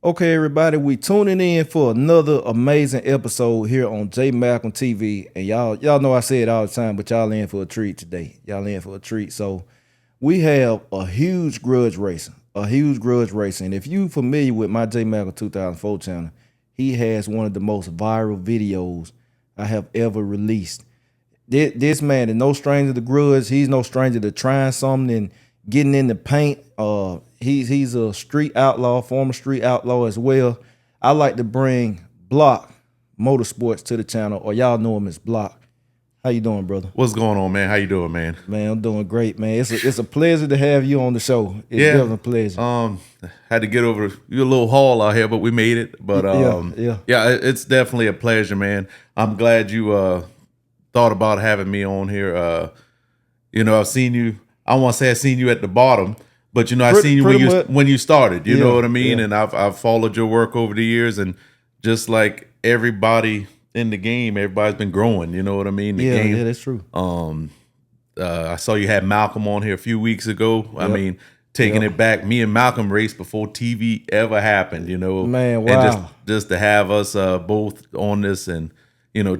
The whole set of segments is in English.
Okay, everybody, we tuning in for another amazing episode here on JMalcom TV. And y'all know I say it all the time, but y'all in for a treat today. Y'all in for a treat. So we have a huge grudge racing. If you familiar with my JMalcom 2004 channel, he has one of the most viral videos I have ever released. This man is no stranger to grudge. He's no stranger to trying something and getting in the paint. He's a street outlaw, former street outlaw as well. I like to bring Block Motorsports to the channel, or y'all know him as Block. How you doing, brother? What's going on, man? How you doing, man? Man, I'm doing great, man. It's a pleasure to have you on the show. It's definitely a pleasure. Had to get over you a little haul out here, but we made it. But yeah, it's definitely a pleasure, man. I'm glad you thought about having me on here. I've seen you. I don't want to say I've seen you at the bottom, but I've seen you when you started. You know what I mean? Yeah. And I've followed your work over the years, and just like everybody in the game, everybody's been growing. You know what I mean? Yeah, that's true. I saw you had Malcolm on here a few weeks ago. Yep. I mean, taking it back, me and Malcolm raced before TV ever happened. Man, wow. And just to have us both on this, and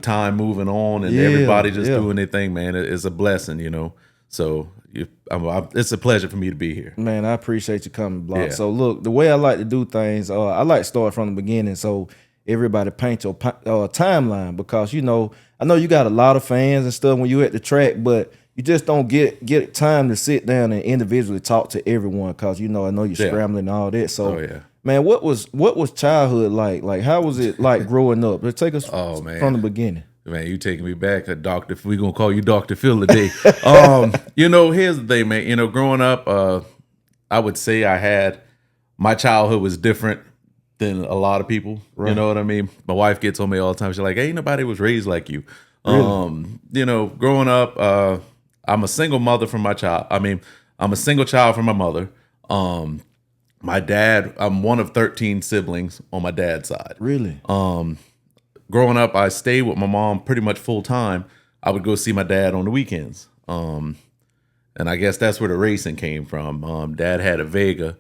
time moving on, and everybody just doing their thing, man, it's a blessing. So it's a pleasure for me to be here. Man, I appreciate you coming, Block. Yeah. So look, the way I like to do things, I like to start from the beginning, so everybody paint your timeline, because I know you got a lot of fans and stuff when you at the track, but you just don't get time to sit down and individually talk to everyone, because I know you're scrambling and all that. So man, what was childhood like? Like, how was it like growing up? Let's take us from the beginning. Man, you taking me back, Doctor. We're gonna call you Dr. Phil today. Here's the thing, man. Growing up, I would say my childhood was different than a lot of people. Right. You know what I mean? My wife gets on me all the time. She's like, "Hey, nobody was raised like you." Really? Growing up, I'm a single mother from my child. I'm a single child from my mother. My dad, I'm one of 13 siblings on my dad's side. Really? Growing up, I stayed with my mom pretty much full time. I would go see my dad on the weekends. And I guess that's where the racing came from. Dad had a Vega,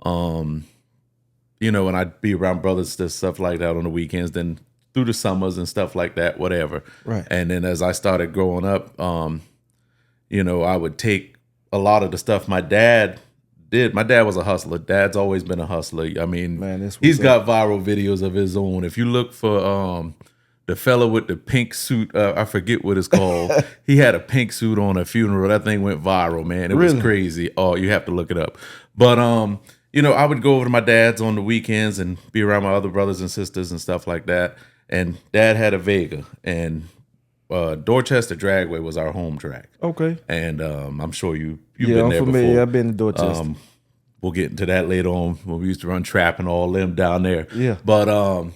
and I'd be around brothers, stuff like that on the weekends, then through the summers and stuff like that, whatever. Right. And then as I started growing up, I would take a lot of the stuff my dad did. My dad was a hustler. Dad's always been a hustler. I mean, man, he's got viral videos of his own. If you look for the fella with the pink suit, I forget what it's called. He had a pink suit on a funeral. That thing went viral, man. It was crazy. Oh, you have to look it up. But I would go over to my dad's on the weekends and be around my other brothers and sisters and stuff like that. And Dad had a Vega, and Dorchester Dragway was our home track. Okay. And I'm sure you've been there familiar. before. I've been to Dorchester. We'll get into that later on, when we used to run trap and all them down there. Yeah. But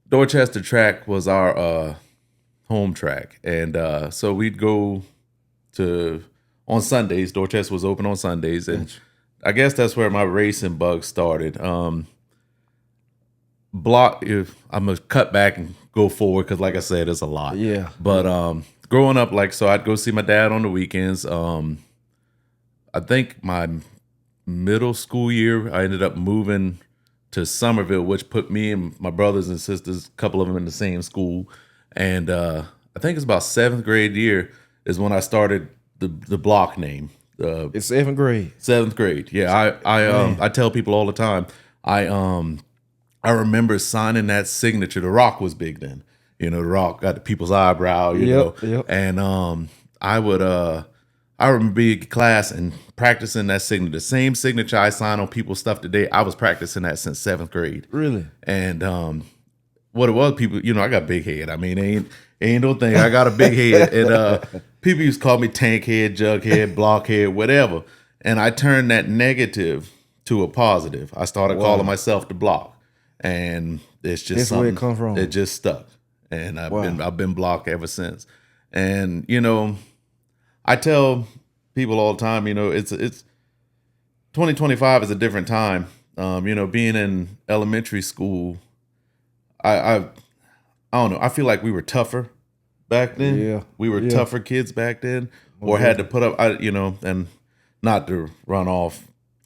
Dorchester track was our home track. And so we'd go on Sundays. Dorchester was open on Sundays. And I guess that's where my racing bug started. Block, I'm going to cut back and go forward, because like I said, it's a lot. Yeah. But growing up, so I'd go see my dad on the weekends. I think my middle school year, I ended up moving to Somerville, which put me and my brothers and sisters, a couple of them, in the same school. And I think it's about 7th grade year is when I started the Block name. It's 7th grade. 7th grade. Yeah. I tell people all the time, I remember signing that signature. The Rock was big then. The Rock got the people's eyebrow, you know. Yep. And I remember being in class and practicing that signature. The same signature I sign on people's stuff today, I was practicing that since 7th grade. Really? And what it was, people, I got big head. I mean, ain't no thing. I got a big head. And people used to call me tank head, jug head, block head, whatever. And I turned that negative to a positive. I started calling myself the Block. And it's just that's where it come from. It just stuck. And I've been Block ever since. And I tell people all the time, it's 2025 is a different time. Being in elementary school, I don't know. I feel like we were tougher back then. Yeah, we were tougher kids back then, or had to put up. And not to run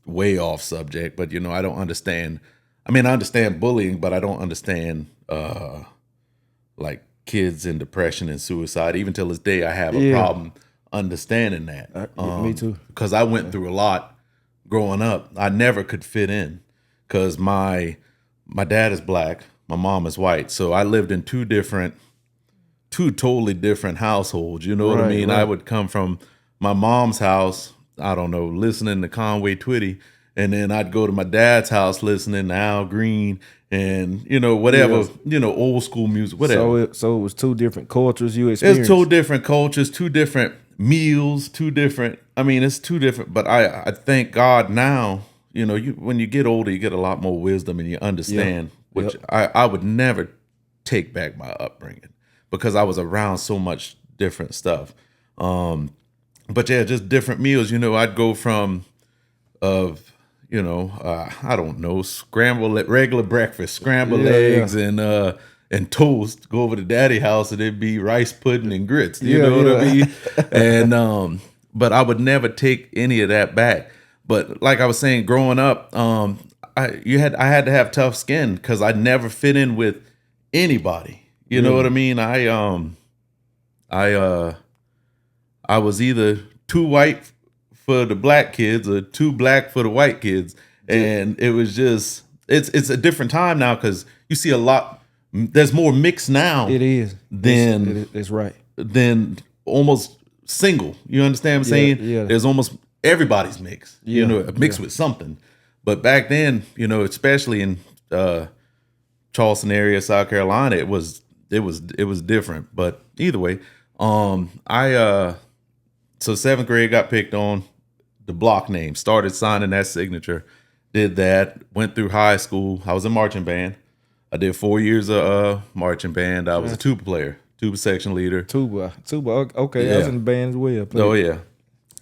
way off subject, but I don't understand I mean, I understand bullying, but I don't understand like kids in depression and suicide. Even till this day, I have a problem understanding that. Me too. Because I went through a lot growing up. I never could fit in because my dad is black, my mom is white, so I lived in two totally different households. You know what I mean? Right. I would come from my mom's house, I don't know, listening to Conway Twitty, and then I'd go to my dad's house listening to Al Green and, you know, whatever, you know, old school music, whatever. So it was two different cultures you experienced? It's two different cultures, two different meals, it's two different, but I thank God now, you know, when you get older, you get a lot more wisdom and you understand, which I would never take back my upbringing because I was around so much different stuff. But yeah, just different meals. You know, I'd go from I don't know, regular breakfast, scrambled eggs and toast. Go over to daddy house and it'd be rice pudding and grits. You know what I mean? And but I would never take any of that back. But like I was saying, growing up, I had to have tough skin because I never fit in with anybody. You know what I mean? I was either too white for the black kids or too black for the white kids. And it was just, it's a different time now because you see a lot, there's more mix now. It is. It's right. Than almost single. You understand what I'm saying? Yeah. There's almost everybody's mixed, you know, mixed with something. But back then, you know, especially in Charleston area, South Carolina, it was different. But either way, so 7th grade got picked on, the block name, started signing that signature, did that, went through high school. I was in marching band. I did 4 years of marching band. I was a tuba player, tuba section leader. Tuba, okay. I was in the band as well. Oh yeah,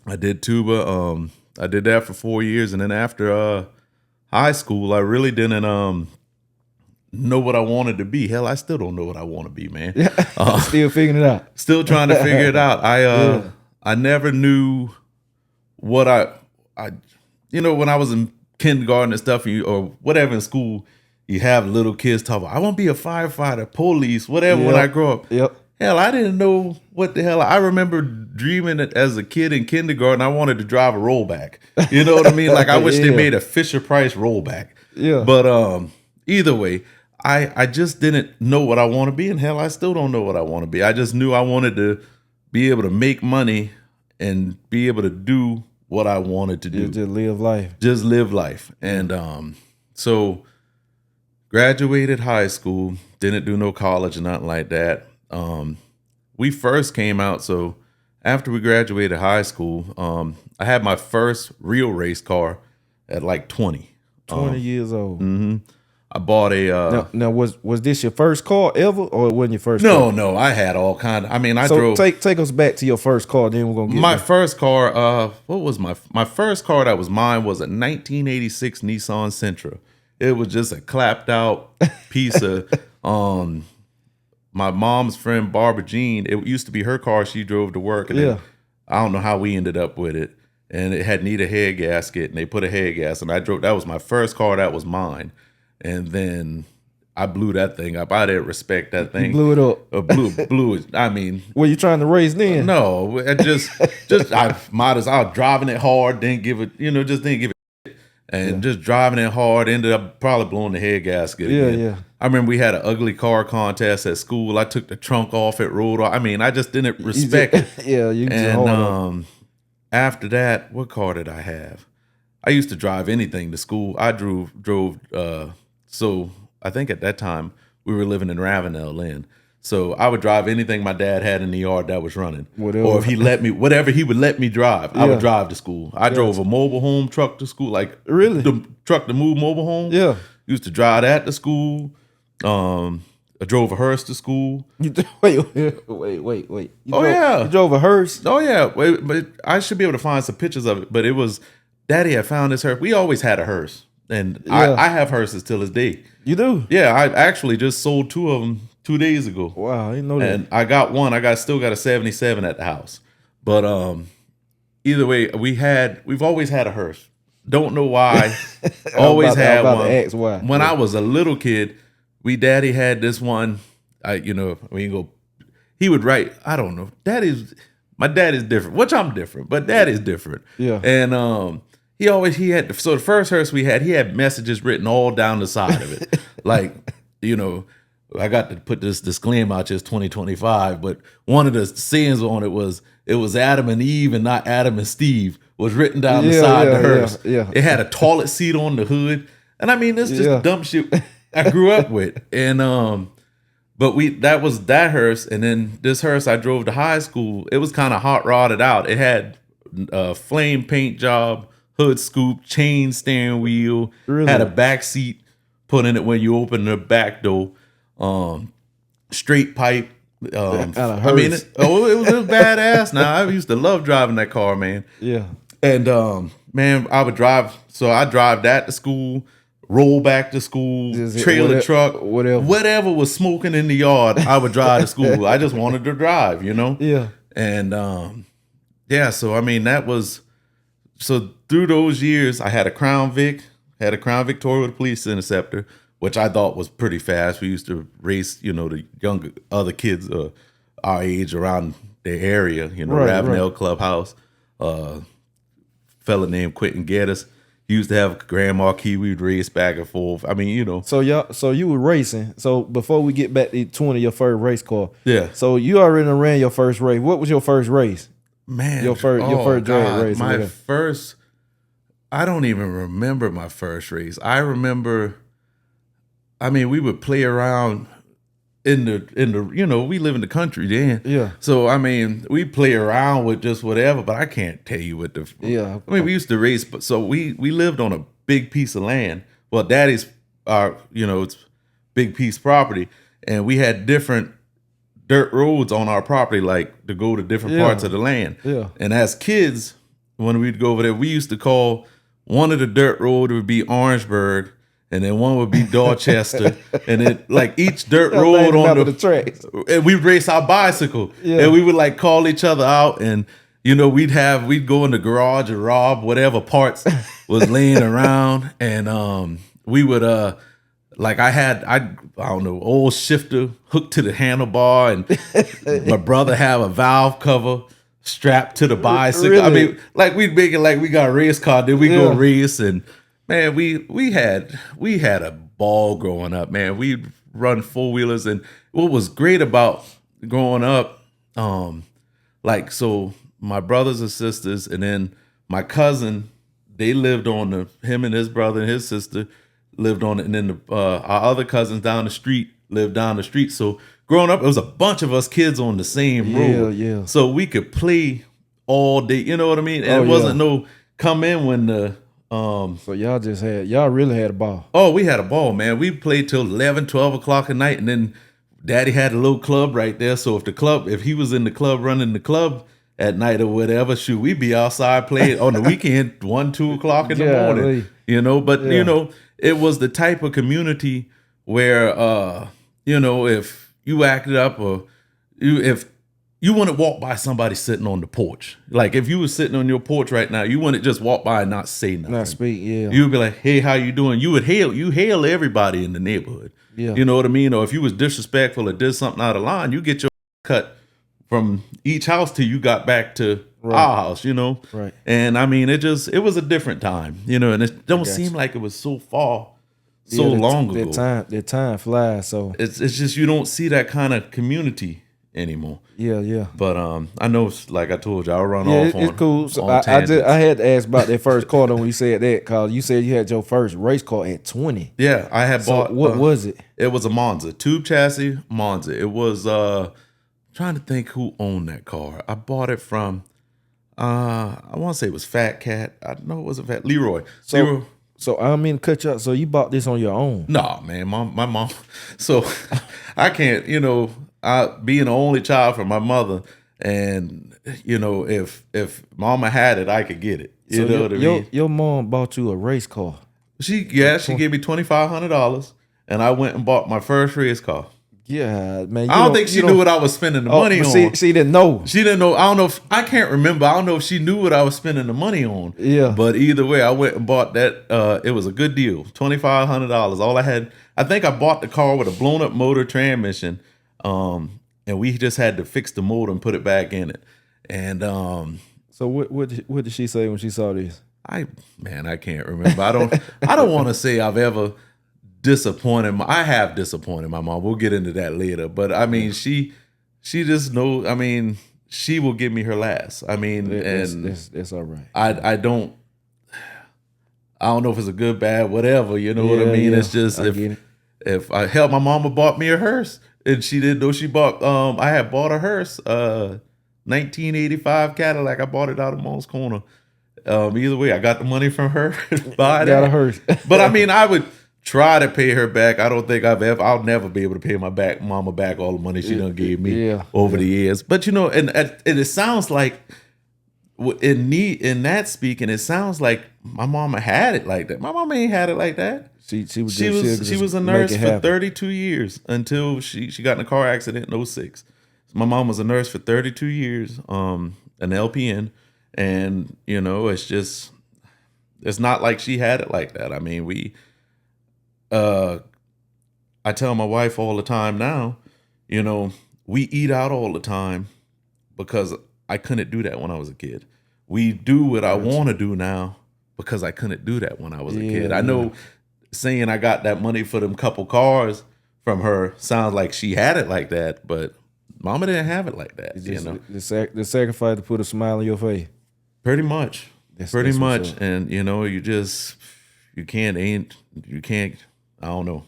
I did tuba. I did that for 4 years, and then after high school, I really didn't know what I wanted to be. Hell, I still don't know what I want to be, man. Still figuring it out. Still trying to figure it out. I never knew what I when I was in kindergarten and stuff, or whatever in school, you have little kids talk about, I want to be a firefighter, police, whatever when I grow up. Hell, I didn't know what the hell. I remember dreaming it as a kid in kindergarten. I wanted to drive a rollback. You know what I mean? Like I wish they made a Fisher-Price rollback. Yeah. But either way, I just didn't know what I want to be. And hell, I still don't know what I want to be. I just knew I wanted to be able to make money and be able to do what I wanted to do. Just live life. Just live life. And so graduated high school, didn't do no college or nothing like that. We first came out, so after we graduated high school, I had my first real race car at like 20. 20 years old. Mm-hmm. I bought a now was this your first car ever, or it wasn't your first car? No, I had all kind of, I mean, I drove. Take us back to your first car, then we're gonna get my first car. What was my first car that was mine was a 1986 Nissan Sentra. It was just a clapped out piece of my mom's friend Barbara Jean. It used to be her car. She drove to work, and then, I don't know how we ended up with it. And it had need a head gasket, and they put a head gas, and I drove. That was my first car. That was mine. And then I blew that thing up. I didn't respect that thing. You blew it up. Blew it. I mean, were you trying to race then? No, I I was driving it hard. Didn't give it. Just didn't give it. And just driving it hard, ended up probably blowing the head gasket. Yeah. I remember we had an ugly car contest at school. I took the trunk off at road. I mean, I just didn't respect it. You just hold on. After that, what car did I have? I used to drive anything to school. I drove. So I think at that time we were living in Ravenel, Lynn. So I would drive anything my dad had in the yard that was running, or if he let me, whatever he would let me drive, I would drive to school. I drove a mobile home truck to school, like really the truck to move mobile home. Yeah, used to drive that to school. I drove a hearse to school. Wait. You drove a hearse? Oh yeah, but I should be able to find some pictures of it. But it was Daddy had found this hearse. We always had a hearse. And I have hearses till this day. You do? Yeah, I actually just sold 2 of them 2 days ago. Wow, I didn't know that. And I got one. Still got a 77 at the house. But either way, we've always had a hearse. Don't know why. Always had one. Ask why. When I was a little kid, daddy had this one. He would write. I don't know. My dad is different, which I'm different, but dad is different. Yeah. And he had. So the first hearse he had messages written all down the side of it, like I got to put this disclaimer out. It's 2025, but one of the sayings on it was Adam and Eve and not Adam and Steve. Was written down the side of the hearse. Yeah. It had a toilet seat on the hood. And I mean, it's just dumb shit I grew up with. And but that was that hearse. And then this hearse I drove to high school. It was kind of hot rodded out. It had a flame paint job, hood scoop, chain steering wheel, had a back seat put in it when you open the back door, straight pipe. It was badass. Now I used to love driving that car, man. Yeah. And man, I would drive. So I drive that to school, roll back to school, trailer truck, whatever was smoking in the yard. I would drive to school. I just wanted to drive, Yeah. And so I mean so through those years, I had a Crown Victoria with a police interceptor, which I thought was pretty fast. We used to race, the younger other kids our age around the area, Ravenel Clubhouse. Fella named Quentin Geddes. He used to have a Grand Marquis. We'd race back and forth. I mean, So you were racing. So before we get back to 20, your first race car. Yeah. So you already ran your first race. What was your first race? Man, your first drag race. My first. I don't even remember my first race. I remember. I mean, we would play around in the we live in the country then. Yeah. So I mean, we play around with just whatever, but I can't tell you what the. Yeah. I mean, we used to race, but so we lived on a big piece of land. Well, Daddy's it's big piece of property, and we had different dirt roads on our property, like to go to different parts of the land. Yeah. And as kids, when we'd go over there, we used to call one of the dirt road would be Orangeburg. And then one would be Dorchester, and then like each dirt road on the tracks. And we'd race our bicycle, and we would like call each other out, and we'd go in the garage and rob whatever parts was laying around, and we would I don't know, old shifter hooked to the handlebar, and my brother have a valve cover strapped to the bicycle. Really? I mean, like we'd make it like we got a race car, then we go race and. Man, we had a ball growing up, man. We'd run four-wheelers, and what was great about growing up, so my brothers and sisters, and then my cousin, they lived on him and his brother and his sister lived on it, and then our other cousins down the street lived down the street. So growing up, it was a bunch of us kids on the same road. Yeah. So we could play all day, you know what I mean? And it wasn't no come in when the so y'all really had a ball. Oh, we had a ball, man. We played till 11, 12 o'clock at night, and then Daddy had a little club right there. So if he was in the club running the club at night or whatever, we'd be outside playing on the weekend, 1, 2 o'clock in the morning. But it was the type of community where if you acted up or if you wouldn't walk by somebody sitting on the porch. Like if you were sitting on your porch right now, you wouldn't just walk by and not say nothing. Not speak, yeah. You would be like, hey, how you doing? You would hail everybody in the neighborhood. Yeah. You know what I mean? Or if you was disrespectful or did something out of line, you get your cut from each house till you got back to our house, Right. And I mean, it was a different time, and it don't seem like it was so far, long ago. That time flies, so. It's just you don't see that kind of community anymore. Yeah. But I know, like I told you, I'll run off on. It's cool. So I had to ask about that first car when you said that, because you said you had your first race car at 20. Yeah, I had bought. What was it? It was a Monza, tube chassis Monza. It was trying to think who owned that car. I bought it from I want to say it was Fat Cat. I know it wasn't Fat Leroy. So I don't mean to cut you up. So you bought this on your own? No, man, my mom. So I can't, I being the only child from my mother, and if mama had it, I could get it. You know what I mean? Your mom bought you a race car. She gave me $2,500, and I went and bought my first race car. Yeah, man. I don't think she knew what I was spending the money on. She didn't know. She didn't know. I don't know. I can't remember. I don't know if she knew what I was spending the money on. Yeah. But either way, I went and bought that. It was a good deal. $2,500. All I had. I think I bought the car with a blown up motor transmission. And we just had to fix the motor and put it back in it. And so what did she say when she saw this? I can't remember. I don't want to say I've ever disappointed. I have disappointed my mom. We'll get into that later. But I mean, she just knows. I mean, she will give me her last. I mean, that's all right. I don't know if it's a good, bad, whatever. You know what I mean? It's just if I helped my mama bought me a hearse and she didn't know she bought. I had bought a hearse, 1985 Cadillac. I bought it out of Moss Corner. Either way, I got the money from her. Got a hearse. But I mean, I would try to pay her back. I don't think I'll never be able to pay my mama back all the money she done gave me over the years. But you know, and it sounds like in that speaking, it sounds like my mama had it like that. My mama ain't had it like that. She was a nurse for 32 years until she got in a car accident in 06. So my mom was a nurse for 32 years, an LPN, and you know, it's not like she had it like that. I mean, I tell my wife all the time now, you know, we eat out all the time because I couldn't do that when I was a kid. We do what I want to do now because I couldn't do that when I was a kid. I know saying I got that money for them couple cars from her sounds like she had it like that, but mama didn't have it like that. You know, the sacrifice to put a smile on your face. Pretty much. Pretty much. And you know, you can't, I don't know.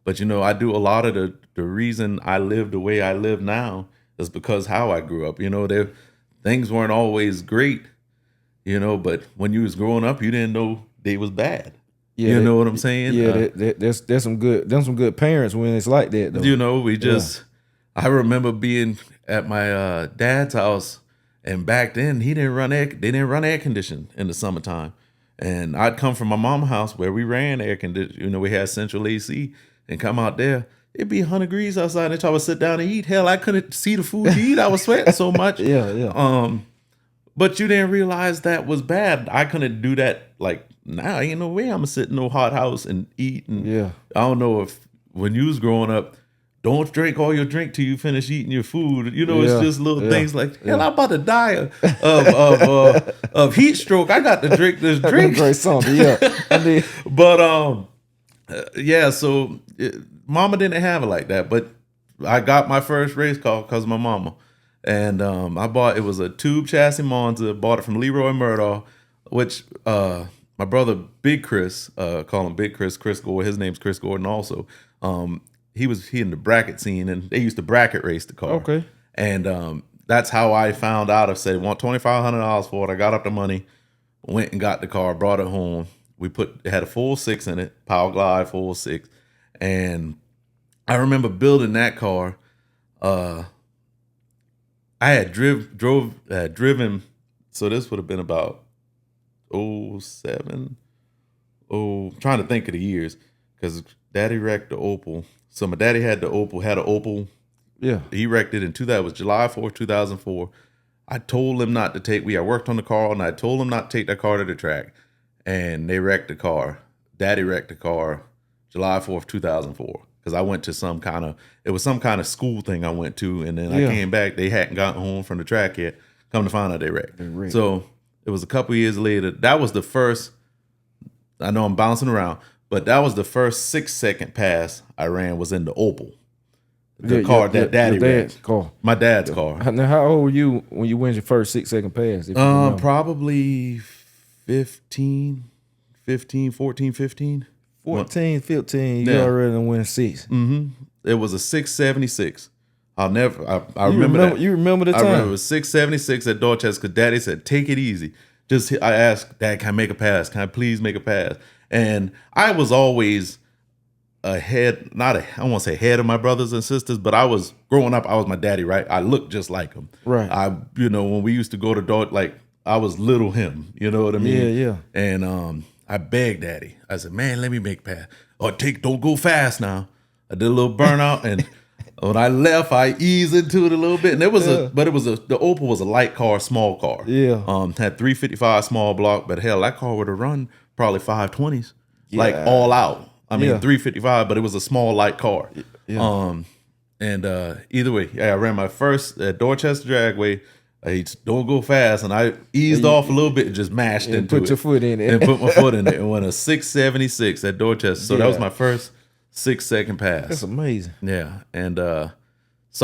But you know, I do a lot of the reason I live the way I live now is because how I grew up. You know, things weren't always great, you know, but when you was growing up, you didn't know they was bad. Yeah, you know what I'm saying? Yeah, there's some good parents when it's like that though. You know, I remember being at my dad's house, and back then they didn't run air conditioning in the summertime. And I'd come from my mom's house where we ran air conditioning. You know, we had central AC, and come out there, it'd be 100 degrees outside. And I would sit down and eat. Hell, I couldn't see the food to eat. I was sweating so much. Yeah. But you didn't realize that was bad. I couldn't do that. Like now, ain't no way I'm gonna sit in no hot house and eat. And I don't know if when you was growing up, don't drink all your drink till you finish eating your food. You know, it's just little things like, hell, I'm about to die of heat stroke. I got to drink this drink. Drink something, yeah. But so mama didn't have it like that. But I got my first race car because of my mama. And it was a tube chassis Monza, bought it from Leroy Murdaugh, which my brother Big Chris, call him Big Chris Gordon, his name's Chris Gordon also. He in the bracket scene, and they used to bracket race the car. Okay. And that's how I found out. I said, want $2,500 for it. I got up the money, went and got the car, brought it home. It had a full 6 in it, Power Glide full 6. And I remember building that car. I had driven, so this would have been about 07. Trying to think of the years, because Daddy wrecked the Opel. So my daddy had an Opel. Yeah. He wrecked it it was July 4th, 2004. I told him not to take, I worked on the car, and I told him not to take that car to the track. And they wrecked the car. Daddy wrecked the car July 4th, 2004. Because I went to some kind of school thing I went to, and then I came back. They hadn't gotten home from the track yet. Come to find out they wrecked. So it was a couple years later. That was the first, I know I'm bouncing around, but that was the first 6-second pass I ran was in the Opel. The car that Daddy wrecked. My dad's car. Now, how old were you when you went your first 6-second pass? Probably 14, 15. 14, 15, you already win 6. Mm-hmm. It was a 676. I remember that. You remember the time? I remember it was 676 at Dorchester because Daddy said, take it easy. I asked, Dad, can I make a pass? Can I please make a pass? And I was always ahead, I won't say ahead of my brothers and sisters, but I was growing up, I was my daddy, right? I looked just like him. Right. When we used to go to Dort, like I was little him, you know what I mean? Yeah. And I begged Daddy. I said, man, let me make a pass. Or don't go fast now. I did a little burnout and When I left, I eased into it a little bit, and it was the Opel was a light car, small car. Yeah. Had 355 small block, but hell, that car would have run probably 520s, like all out. I mean, 355, but it was a small light car. Yeah. Either way, I ran my first at Dorchester Dragway. Don't go fast, and I eased off a little bit and just mashed into it. Put your foot in it. And put my foot in it and went a 676 at Dorchester. So that was my first 6-second pass. That's amazing. Yeah. And so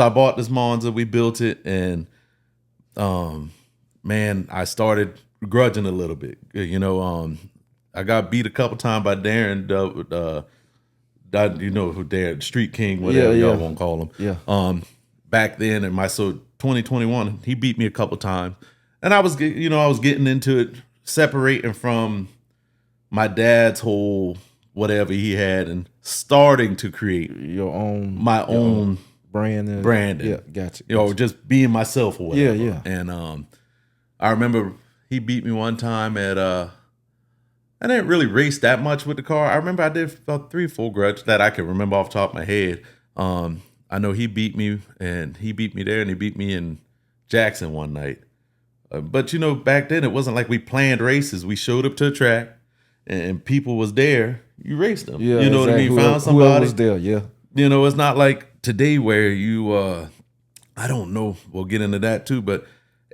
I bought this Monza, we built it, and man, I started grudging a little bit. You know, I got beat a couple times by Darren, you know who Darren, Street King, whatever y'all won't call him. Yeah. Back then, in my 2021, he beat me a couple times, and I was getting into it, separating from my dad's whole whatever he had, and starting to create my own branding. Yeah, gotcha. You know, just being myself or whatever. Yeah. And I remember he beat me one time at I didn't really race that much with the car. I remember I did about 3 full grudge that I can remember off the top of my head. I know he beat me, and he beat me there, and he beat me in Jackson one night. But, you know, back then it wasn't like we planned races. We showed up to a track, and people was there. You raced them. Yeah, you know what I mean? Found somebody. Whoever was there, yeah. You know, it's not like today where you, I don't know, we'll get into that too, but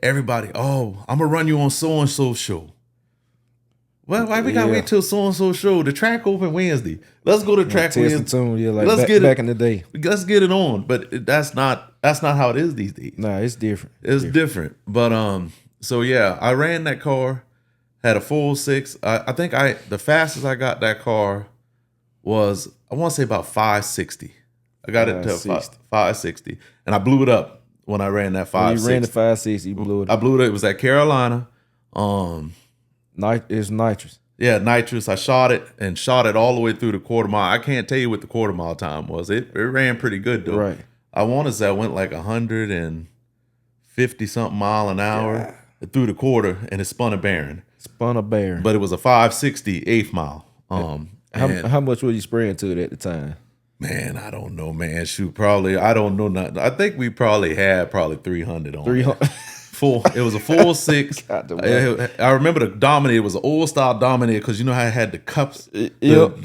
everybody, I'm going to run you on so-and-so show. Well, why we gotta wait till so-and-so show? The track open Wednesday. Let's go to track Wednesday. Back in the day. Let's get it on. But that's not how it is these days. Nah, it's different. It's different. But so yeah, I ran that car, had a full 6. I think the fastest I got that car was, I want to say about 560. I got it to 560. And I blew it up when I ran that 560. When you ran the 560, you blew it up. I blew it up. It was at Carolina. It's nitrous. Yeah, nitrous. I shot it all the way through the quarter mile. I can't tell you what the quarter mile time was. It ran pretty good though. Right. I want to say I went like 150 something mile an hour through the quarter, and it spun a bearing. But it was a 560 eighth mile. How much were you spraying to it at the time? Man, I don't know, man. Shoot, probably, I don't know nothing. I think we probably had 300 on 300. It was a full 6. I remember the Dominator was an old style Dominator, because you know how it had the cups,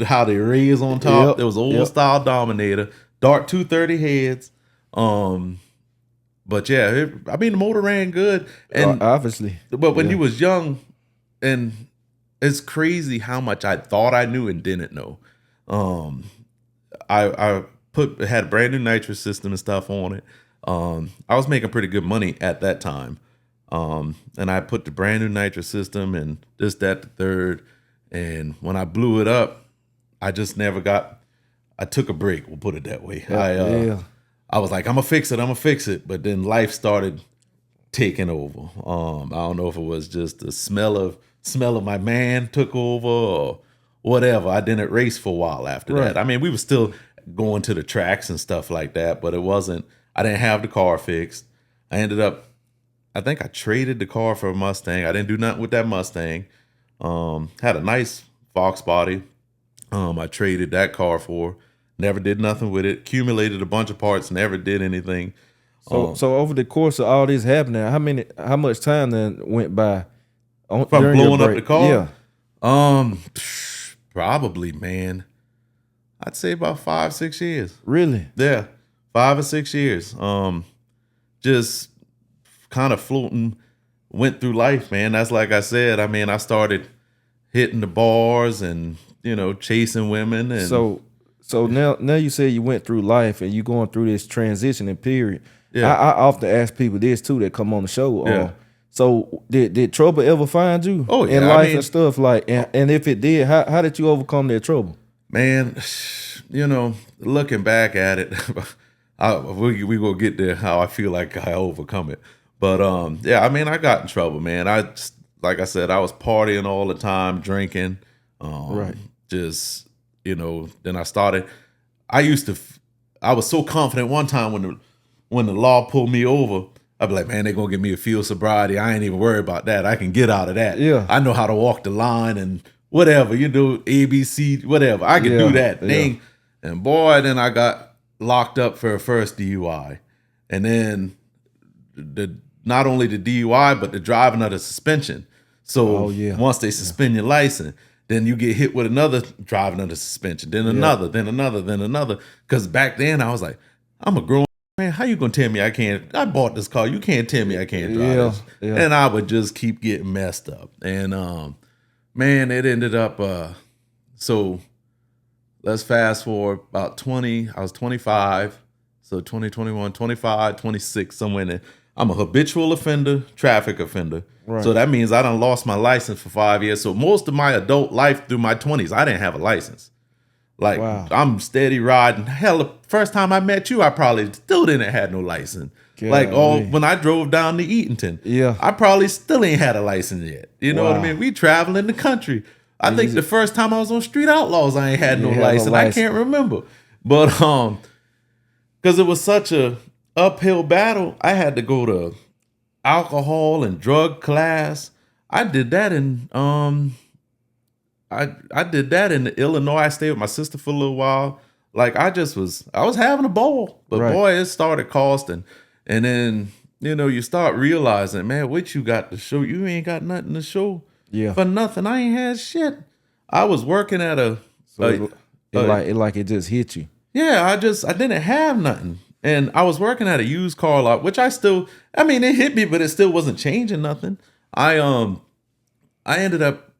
how they raise on top. It was an old style Dominator, dark 230 heads. But yeah, I mean the motor ran good, and obviously. But when you was young, and it's crazy how much I thought I knew and didn't know. I had a brand new nitrous system and stuff on it. I was making pretty good money at that time. And I put the brand new nitrous system and this, that, the third. And when I blew it up, I just never I took a break, we'll put it that way. I was like, I'm gonna fix it. But then life started taking over. I don't know if it was just the smell of my man took over or whatever. I didn't race for a while after that. I mean, we were still going to the tracks and stuff like that, but I didn't have the car fixed. I think I traded the car for a Mustang. I didn't do nothing with that Mustang. Had a nice Fox body. I traded that car for. Never did nothing with it. Accumulated a bunch of parts. Never did anything. So over the course of all this happening, how much time then went by? From blowing up the car? Yeah. Probably, man. I'd say about 5-6 years. Really? Yeah. 5 or 6 years. Just kind of floating, went through life, man. That's like I said. I mean, I started hitting the bars and, you know, chasing women. And so now you say you went through life and you going through this transitioning period. Yeah. I often ask people this too that come on the show. Yeah. So did trouble ever find you in life and stuff like? And if it did, how did you overcome that trouble? Man, you know, looking back at it, we gonna get there how I feel like I overcome it. But yeah, I mean, I got in trouble, man. Like I said, I was partying all the time, drinking. Just, you know, then I was so confident one time when the law pulled me over, I'd be like, man, they're gonna give me a field sobriety. I ain't even worried about that. I can get out of that. Yeah. I know how to walk the line and whatever, you do ABC, whatever. I can do that thing. And boy, then I got locked up for a first DUI, and then not only the DUI but the driving under suspension. So once they suspend your license, then you get hit with another driving under suspension, then another, then another. Because back then I was like, I'm a grown man. How you gonna tell me I can't? I bought this car. You can't tell me I can't drive this. Yeah. And I would just keep getting messed up. And man, it ended up. So let's fast forward about 20. I was 25. So 20, 21, 25, 26, somewhere in there. I'm a habitual offender, traffic offender. Right. So that means I done lost my license for 5 years. So most of my adult life through my 20s, I didn't have a license. Like, I'm steady riding. Hell, the first time I met you, I probably still didn't have no license. When I drove down to Eatonton, I probably still ain't had a license yet. You know what I mean? We traveling the country. I think the first time I was on Street Outlaws, I ain't had no license. I can't remember. But because it was such a uphill battle, I had to go to alcohol and drug class. I did that in I did that in Illinois. I stayed with my sister for a little while. Like I was having a ball, but boy, it started costing. And then you start realizing, man, what you got to show? You ain't got nothing to show for nothing. I ain't had shit. I was working at it just hit you. Yeah, I didn't have nothing. And I was working at a used car lot, which it hit me, but it still wasn't changing nothing. I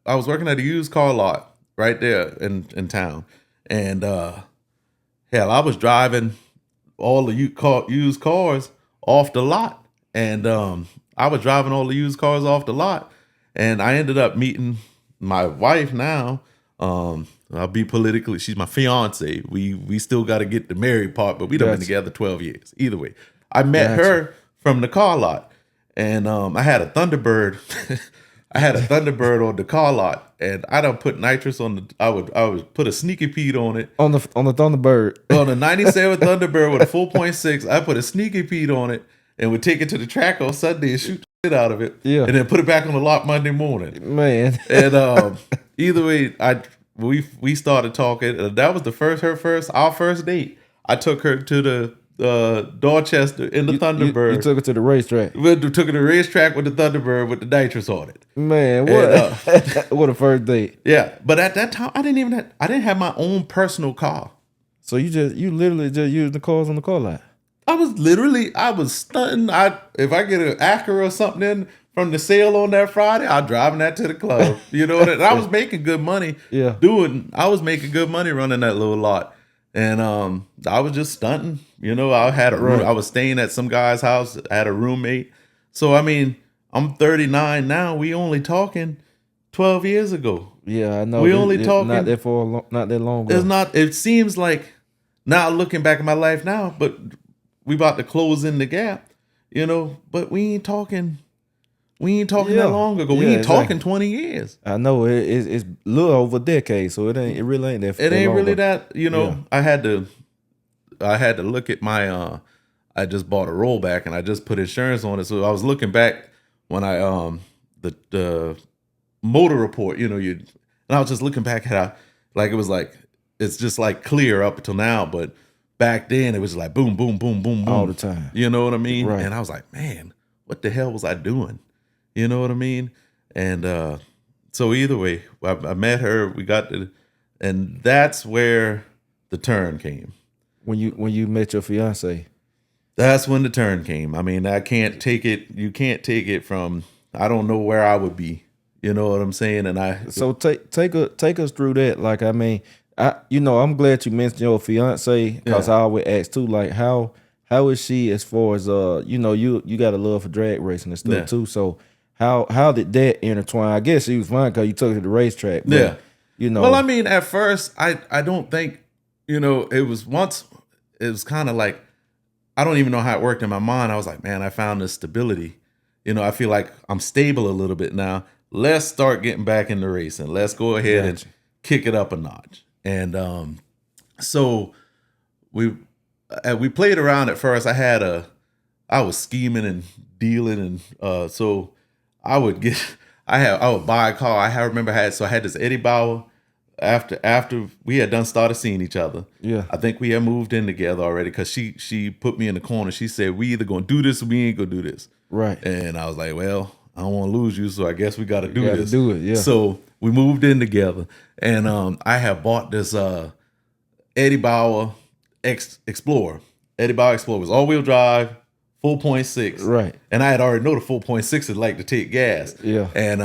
was working at a used car lot right there in town. And hell, I was driving all the used cars off the lot. And I was driving all the used cars off the lot. And I ended up meeting my wife now. I'll be politically, she's my fiance. We still got to get the married part, but we done been together 12 years. Either way, I met her from the car lot, and I had a Thunderbird. I had a Thunderbird on the car lot, and I done put nitrous on the. I would put a sneaky Pete on it on the Thunderbird on the '97 Thunderbird with a 4.6. I put a sneaky Pete on it and would take it to the track on Sunday and shoot the shit out of it. Yeah, and then put it back on the lot Monday morning. Man, and either way, we started talking. That was our first date. I took her to the Dorchester in the Thunderbird. You took her to the racetrack. We took her to the racetrack with the Thunderbird with the nitrous on it. Man, what what a first date. Yeah, but at that time I didn't have my own personal car. So you literally just used the cars on the car lot. I was stunting. If I get an Acura or something in from the sale on that Friday, I'm driving that to the club. You know what? I was making good money. Yeah, I was making good money running that little lot, and I was just stunting. I was staying at some guy's house. I had a roommate. So I'm 39 now. We only talking 12 years ago. Yeah, I know. We only talking not that long ago. It's not. It seems like now looking back at my life now, but we about to close in the gap. But we ain't talking. We ain't talking that long ago. We ain't talking 20 years. I know it's a little over a decade, so it really ain't that. It ain't really that. I had to look at my. I just bought a rollback and I just put insurance on it, so I was looking back when I the motor report. And I was just looking back at it was like it's just like clear up until now, but back then it was like boom, boom, boom, boom, boom all the time. You know what I mean? Right. And I was like, man, what the hell was I doing? You know what I mean? And so either way, I met her. We got and that's where the turn came. When you met your fiance, that's when the turn came. I can't take it. You can't take it from. I don't know where I would be. You know what I'm saying? And so take us through that. I'm glad you mentioned your fiance because I always ask too. Like how is she as far as you got a love for drag racing and stuff too. So. How did that intertwine? I guess she was fine because you took her to the racetrack. But, Well, at first, I don't think, it was kind of like, I don't even know how it worked in my mind. I was like, man, I found this stability. I feel like I'm stable a little bit now. Let's start getting back into racing. Let's go ahead and kick it up a notch. And so we played around at first. I was scheming and dealing. And so I would buy a car. I remember I had this Eddie Bauer after we had started seeing each other. Yeah. I think we had moved in together already because she put me in the corner. She said, we either gonna do this or we ain't gonna do this. Right. And I was like, well, I don't want to lose you, so I guess we got to do this. Do it, yeah. So we moved in together, and I have bought this Eddie Bauer Explorer. Eddie Bauer Explorer was all-wheel drive, 4.6. Right. And I had already know the 4.6 is like to take gas. Yeah. And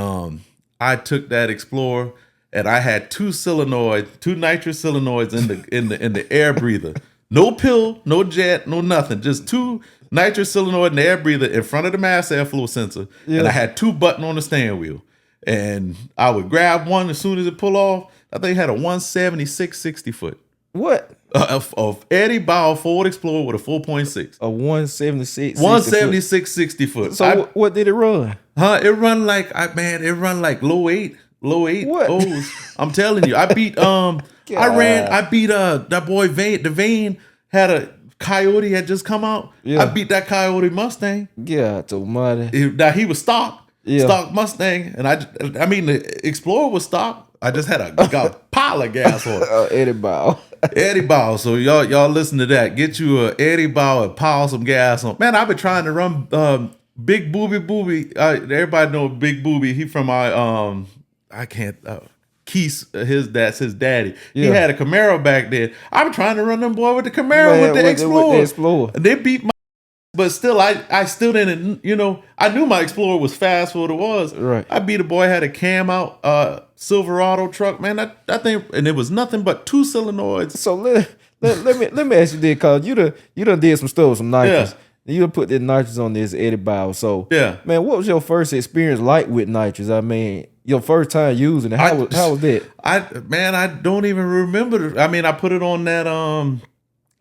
I took that Explorer, and I had two nitrous solenoids in the air breather. No pill, no jet, no nothing. Just two nitrous solenoid in the air breather in front of the mass airflow sensor. Yeah. And I had two buttons on the steering wheel. And I would grab one as soon as it pull off. I think it had a 176 60 foot. What? Of Eddie Bauer Ford Explorer with a 4.6. A 176 60 foot. So what did it run? It run like low eight. What? O's. I'm telling you, I beat that boy Vane. The Vane had a Coyote had just come out. Yeah. I beat that Coyote Mustang. Yeah, to money. Now he was stock Mustang, and I mean the Explorer was stock. I just had a pile of gas on it. Eddie Bauer. Eddie Bauer. So y'all listen to that. Get you a Eddie Bauer and pile some gas on. Man, I've been trying to run Big Booby. Everybody know Big Booby. He from my I can't. Keith, that's his daddy. Yeah. He had a Camaro back then. I'm trying to run them boy with the Camaro with the Explorer. They beat my, but still, I still didn't. I knew my Explorer was fast for what it was. Right. I beat a boy had a cam out Silverado truck. Man, that thing, and it was nothing but two solenoids. So let me ask you this, cause you done did some stuff with some nitrous. Yeah. You done put the nitrous on this Eddie Bauer. So yeah, man, what was your first experience like with nitrous? I mean, your first time using it, how was that? I don't even remember. I mean, I put it on that.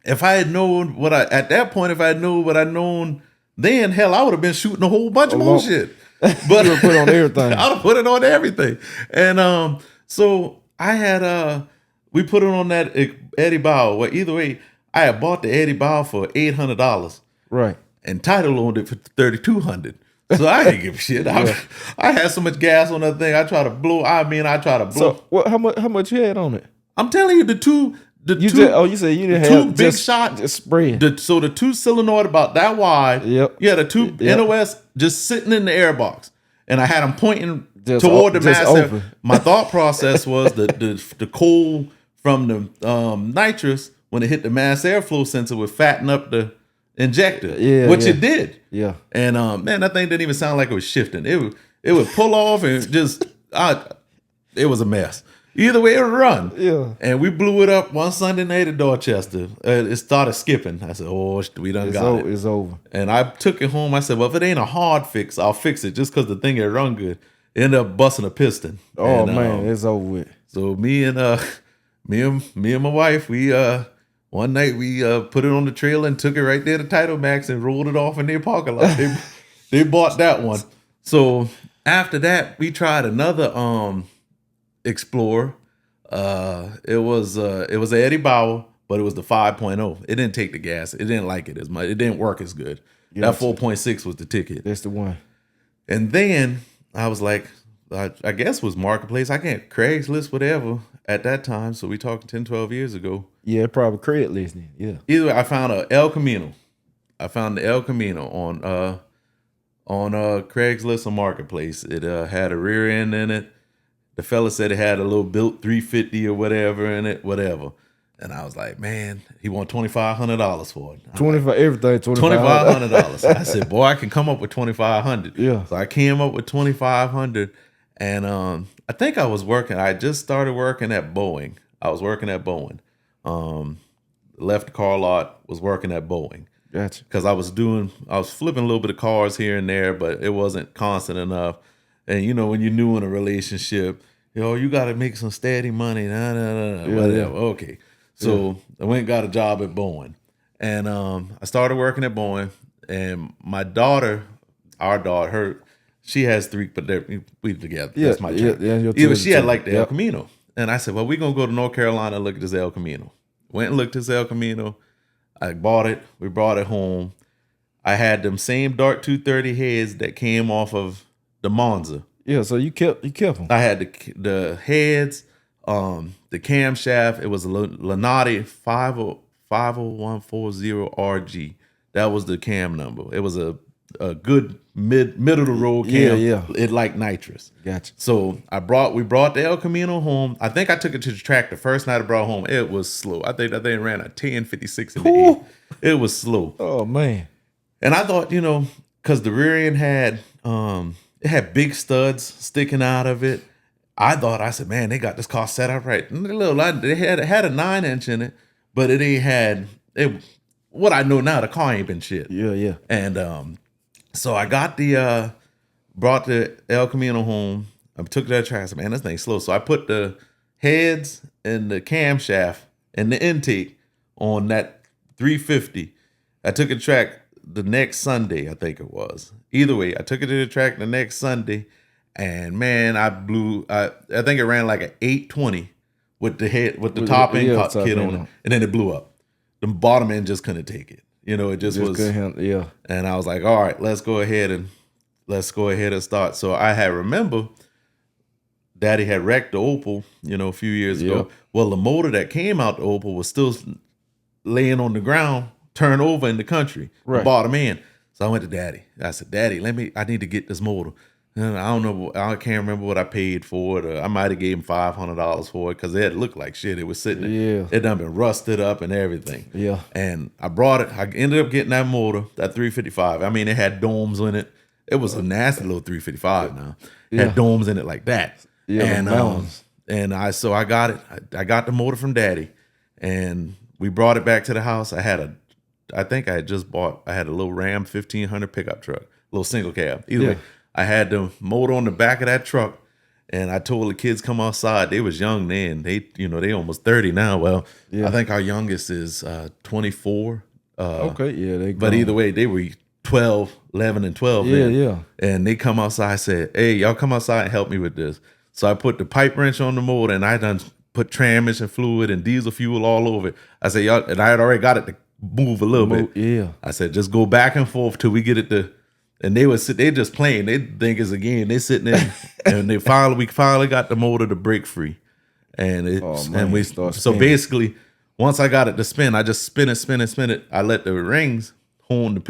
If I had known at that point, if I had known what I'd known then, hell, I would have been shooting a whole bunch of more shit. But you would put it on everything. I'd have put it on everything. And so I had we put it on that Eddie Bauer. Well, either way, I had bought the Eddie Bauer for $800. Right. And title owned it for $3,200. So I didn't give a shit. I had so much gas on that thing. I try to blow. So how much you had on it? I'm telling you, you said you didn't have two big shot just spraying. So the two solenoid about that wide. Yep. Yeah, the two NOS just sitting in the air box, and I had them pointing toward the mass. My thought process was the coal from the nitrous when it hit the mass airflow sensor would fatten up the injector, which it did. Yeah. And man, that thing didn't even sound like it was shifting. It would pull off and just it was a mess. Either way, it would run. Yeah. And we blew it up one Sunday night at Dorchester. It started skipping. I said, "Oh, we done got it. It's over." And I took it home. I said, "Well, if it ain't a hard fix, I'll fix it just because the thing had run good." Ended up busting a piston. Oh, and, man, it's over with. So me and my wife, we one night we put it on the trailer and took it right there to Title Max and rolled it off in their parking lot. They bought that one. So after that, we tried another Explorer. It was an Eddie Bauer, but it was the 5.0. It didn't take the gas. It didn't like it as much. It didn't work as good. That 4.6 was the ticket. That's the one. And then I was like, I guess it was Marketplace. I can't Craigslist, whatever at that time. So we talking 10, 12 years ago. Yeah, probably Craigslist then. Yeah. Either way, I found a El Camino. I found the El Camino on Craigslist or Marketplace. It had a rear end in it. The fella said it had a little built 350 or whatever in it, whatever. And I was like, man, he want $2,500 for it. $2,500. I said, boy, I can come up with $2,500. Yeah. So I came up with $2,500, and I think I was working. I just started working at Boeing. I was working at Boeing. Left the car lot, was working at Boeing. Gotcha. Because I was flipping a little bit of cars here and there, but it wasn't constant enough. And when you're new in a relationship, you got to make some steady money. Whatever. Yeah. Okay. So I went and got a job at Boeing. And I started working at Boeing. And my daughter, our daughter, she has three, but we together. Yeah, that's my child. Yeah, she had like the El Camino. And I said, well, we're going to go to North Carolina and look at this El Camino. Went and looked at this El Camino. I bought it. We brought it home. I had them same Dart 230 heads that came off of the Monza. Yeah, so you kept them. I had the heads, The camshaft, it was a Lenati 50140RG. That was the cam number. It was a good middle of the road cam. Yeah. It liked nitrous. Gotcha. So we brought the El Camino home. I think I took it to the track the first night I brought home. It was slow. I think it ran a 10.56 in the E. It was slow. Oh man. And I thought, because the rear end had it had big studs sticking out of it. I said, man, they got this car set up right. And they had a 9-inch in it, but it ain't had it. What I know now, the car ain't been shit. Yeah. And so I got brought the El Camino home. I took it to that track. I said, man, this thing's slow. So I put the heads and the camshaft and the intake on that 350. I took it to track the next Sunday, I think it was. Either way, I took it to the track the next Sunday. And man, I think it ran like an 820 with the top end kit on it, and then it blew up. The bottom end just couldn't take it. It just was. Yeah. And I was like, all right, let's go ahead and start. So I remember Daddy had wrecked the Opal, a few years ago. Well, the motor that came out the Opal was still laying on the ground, turned over in the country, the bottom end. So I went to Daddy. I said, Daddy, I need to get this motor. And I don't know. I can't remember what I paid for it. Or I might have gave him $500 for it because it looked like shit. It was sitting there. Yeah. It done been rusted up and everything. Yeah. And I brought it. I ended up getting that motor, that 355. I mean, it had domes in it. It was a nasty little 355 now. It had domes in it like that. Yeah. And I got it. I got the motor from Daddy. And we brought it back to the house. I had a little Ram 1500 pickup truck, little single cab. Either way. I had the motor on the back of that truck, and I told the kids come outside. They was young then. They almost 30 now. Well, I think our youngest is 24. Okay, yeah. But either way, they were 12, 11, and 12. Yeah. And they come outside. I said, hey, y'all come outside and help me with this. So I put the pipe wrench on the motor, and I done put transmission fluid and diesel fuel all over it. I said, y'all, and I had already got it to move a little bit. Yeah. I said, just go back and forth till we get it to. And they just playing. They think it's a game. They sitting there, and we finally got the motor to break free, and basically, once I got it to spin, I just spin it. I let the rings horn the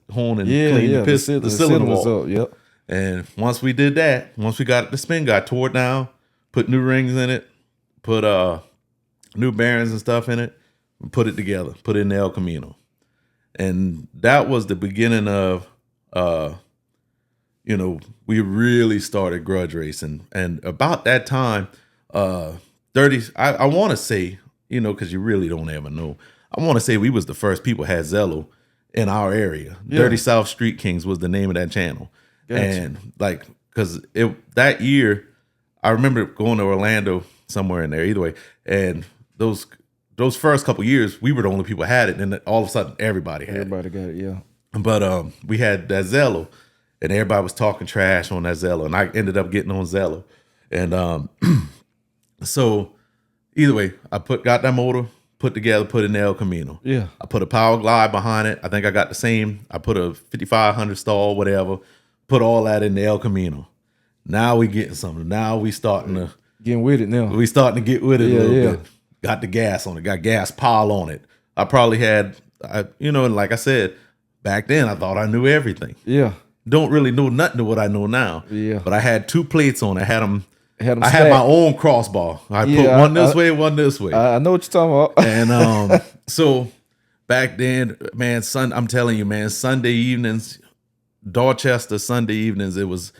clean the cylinder wall. Yep. And once we did that, once we got it to spin, got tore it down, put new rings in it, put new bearings and stuff in it, and put it together, put it in the El Camino, and that was the beginning of. We really started grudge racing, and about that time, 30. I want to say, because you really don't ever know. I want to say we was the first people had Zello in our area. Yeah. Dirty South Street Kings was the name of that channel, gotcha. And because that year, I remember going to Orlando somewhere in there. Either way, and those first couple years, we were the only people who had it, and then all of a sudden, everybody got it. Yeah. But we had that Zello, and everybody was talking trash on that Zello, and I ended up getting on Zello. And so either way, I got that motor put together, put in the El Camino. Yeah. I put a Power Glide behind it. I think I got the same. I put a 5500 stall, whatever. Put all that in the El Camino. Now we getting something. Now we starting to getting with it now. We starting to get with it a little bit. Got the gas on it. Got gas pile on it. I probably had, and like I said. Back then, I thought I knew everything. Yeah. Don't really know nothing of what I know now. Yeah. But I had 2 plates on it. I had I had my own crossbar. I put one this way, one this way. I know what you're talking about. And so back then, man, I'm telling you, man, Sunday evenings, Dorchester Sunday evenings, it's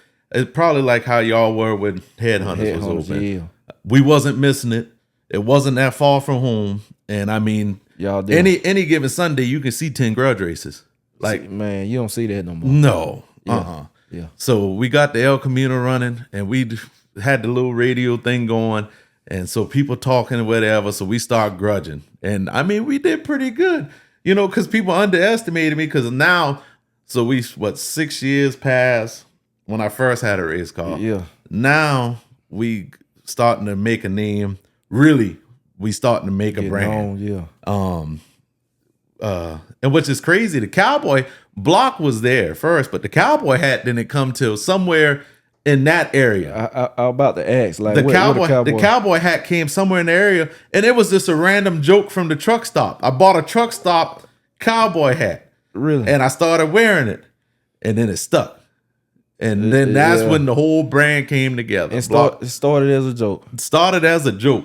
probably like how y'all were when Headhunters was open. Yeah. We wasn't missing it. It wasn't that far from home. And I mean, y'all did. Any given Sunday, you can see 10 grudge races. Like, man, you don't see that no more. No. Yeah. Yeah. So we got the El Camino running, and we had the little radio thing going, and so people talking or whatever. So we start grudging, and I mean, we did pretty good, because people underestimated me. Because now, so 6 years passed when I first had a race car. Yeah. Now we starting to make a name. Really, we starting to make a brand. Yeah. And which is crazy, the Cowboy block was there first, but the Cowboy hat didn't come till somewhere in that area. I about to ask, like, the cowboy hat came somewhere in the area, and it was just a random joke from the truck stop. I bought a truck stop cowboy hat, really, and I started wearing it, and then it stuck, and then that's when the whole brand came together. It started as a joke. It started as a joke.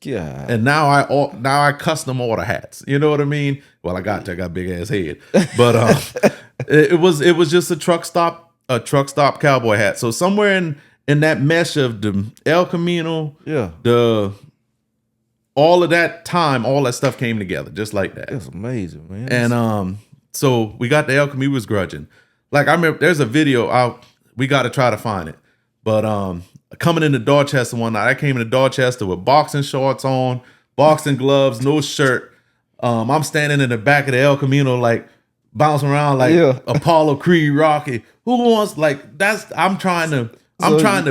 Yeah, and now I custom order hats. You know what I mean? Well, I got a big ass head, but it was just a truck stop cowboy hat. So somewhere in that mesh of the El Camino, all of that time, all that stuff came together just like that. That's amazing, man. And so we got the El Camino. We was grudging. Like I remember, there's a video out. We got to try to find it, but coming into Dorchester one night, I came into Dorchester with boxing shorts on, boxing gloves, no shirt. I'm standing in the back of the El Camino, like bouncing around like Apollo Creed Rocky. Who wants like that's? I'm trying to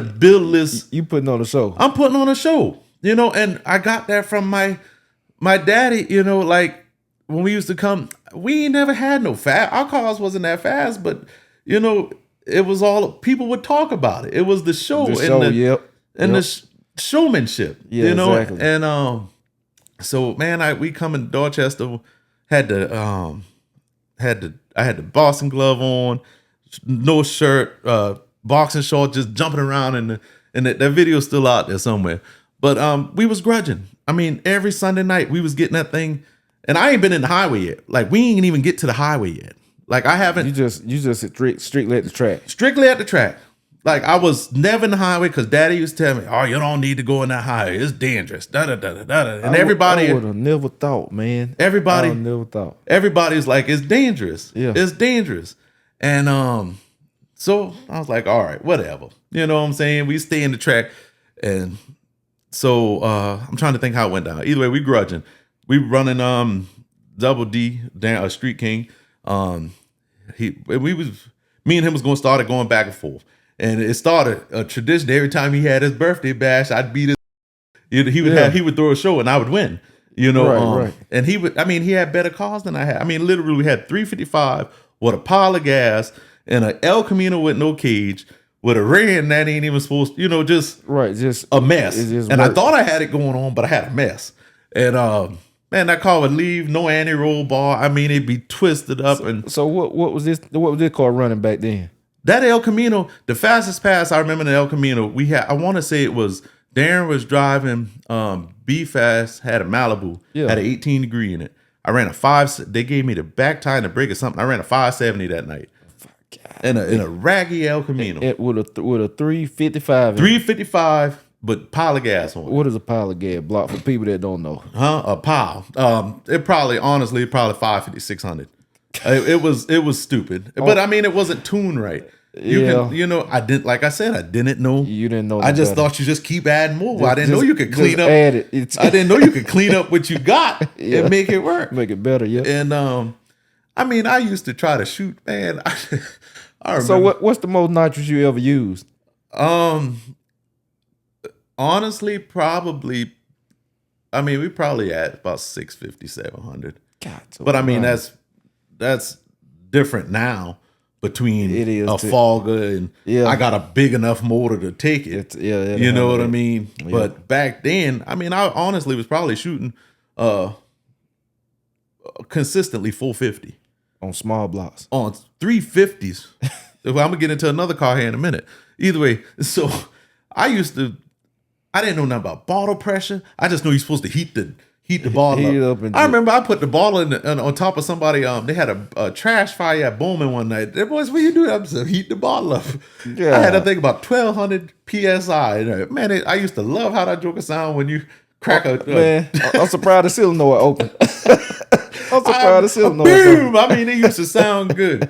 build this. You putting on a show. I'm putting on a show, you know. And I got that from my daddy, you know. Like when we used to come, we never had no fast. Our cars wasn't that fast, but you know. It was all people would talk about it. It was the show, the showmanship, you know. Exactly. And so man, we come in Dorchester, I had the Boston glove on, no shirt, boxing shorts, just jumping around, and that video's still out there somewhere. But we was grudging. I mean, every Sunday night we was getting that thing, and I ain't been in the highway yet. Like we ain't even get to the highway yet. Like I haven't. You just strictly at the track. Strictly at the track. Like I was never in the highway because Daddy used to tell me, "Oh, you don't need to go in that highway. It's dangerous." Da da da da da. And everybody I would have never thought, man. Everybody never thought. Everybody's like, "It's dangerous. Yeah, it's dangerous." And so I was like, "All right, whatever." You know what I'm saying? We stay in the track, and so I'm trying to think how it went down. Either way, we grudging. We running Double D down Street King. Me and him was going to start it going back and forth, and it started a tradition. Every time he had his birthday bash, I'd beat his. He would throw a show and I would win. You know, right. And he had better cars than I had. I mean, literally, we had 355 with a pile of gas and an El Camino with no cage with a rain that ain't even supposed. You know, just a mess. And I thought I had it going on, but I had a mess. And man, that car would leave, no anti-roll bar. I mean, it'd be twisted up. So what was this? What was this car running back then? That El Camino, the fastest pass I remember in the El Camino, we had. I want to say it was Darren was driving. B Fast had a Malibu, had an 18 degree in it. I ran a 5. They gave me the back tire and the brake or something. I ran a 570 that night. In a raggy El Camino. With a 355. 355. But pile of gas on it. What is a pile of gas block for people that don't know? A pile. It probably 550, 600. It was stupid. But I mean, it wasn't tuned right. I didn't. Like I said, I didn't know. You didn't know. I just thought you just keep adding more. I didn't know you could clean up. Add it. I didn't know you could clean up what you got and make it work. Make it better. Yeah. And I mean, I used to try to shoot. Man, I remember. So what's the most nitrous you ever used? Honestly, probably. I mean, we probably at about 650, 700. God, but I mean, that's different now between a Fogger and I got a big enough motor to take it. You know what I mean? Yeah. But back then, I mean, I honestly was probably shooting consistently 450 on small blocks on 350s. I'm gonna get into another car here in a minute. Either way, so I didn't know nothing about bottle pressure. I just know you're supposed to heat the bottle up. I remember I put the bottle on top of somebody. They had a trash fire at Bowman one night. They boys, what you do? I'm just heat the bottle up. Yeah. I had to think about 1200 psi. Man, I used to love how that joker sound when you crack man, I'm surprised the cylinder open. I'm surprised the cylinder. Boom! I mean, it used to sound good.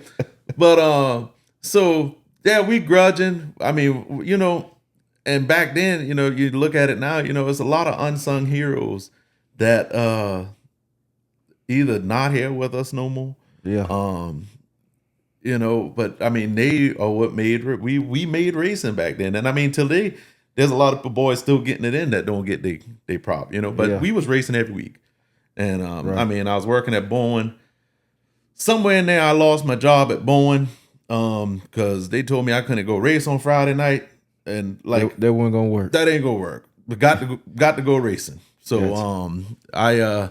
But so yeah, we grudging. I mean, you know. And back then, you know, you look at it now, you know, it's a lot of unsung heroes that either not here with us no more. Yeah. You know, but I mean, they are what made we made racing back then. And I mean, today, there's a lot of boys still getting it in that don't get they prop, you know, but we was racing every week. And I mean, I was working at Bowen. Somewhere in there, I lost my job at Bowen because they told me I couldn't go race on Friday night. and like that wasn't gonna work. That ain't gonna work. But got to go racing. So I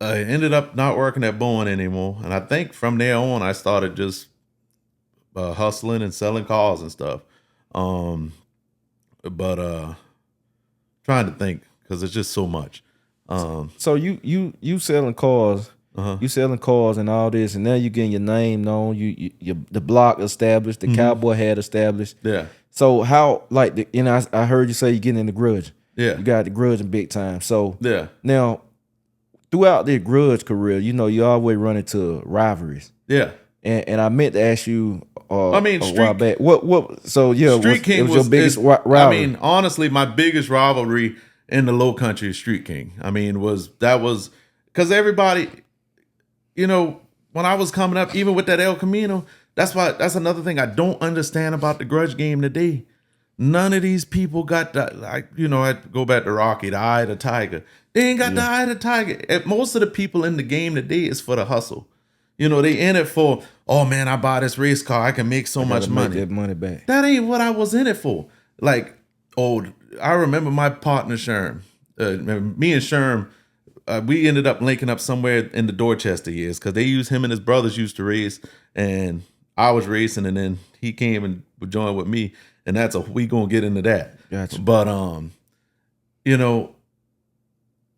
ended up not working at Boeing anymore, and I think from there on I started just hustling and selling cars and stuff. But trying to think because it's just so much. So you selling cars. You selling cars and all this, and now you getting your name known. You the block established, the Cowboy hat established. Yeah. So how like I heard you say you getting in the grudge. Yeah. You got the grudge in big time. So yeah. Now throughout their grudge career, you always run into rivalries. Yeah. And I meant to ask you a Street, while back. What? So yeah, Street King was your biggest rivalry. I mean, honestly, my biggest rivalry in the Low Country is Street King. I mean, was because everybody. When I was coming up, even with that El Camino, that's another thing I don't understand about the grudge game today. None of these people got that. I go back to Rocky, the eye of the tiger. They ain't got the eye of the tiger. And most of the people in the game today is for the hustle. They in it for, oh man, I buy this race car, I can make so much money. Make that money back. That ain't what I was in it for. Like, I remember my partner Sherm. Me and Sherm. We ended up linking up somewhere in the Dorchester years because him and his brothers used to race, and I was racing, and then he came and joined with me, and we gonna get into that. Gotcha. But I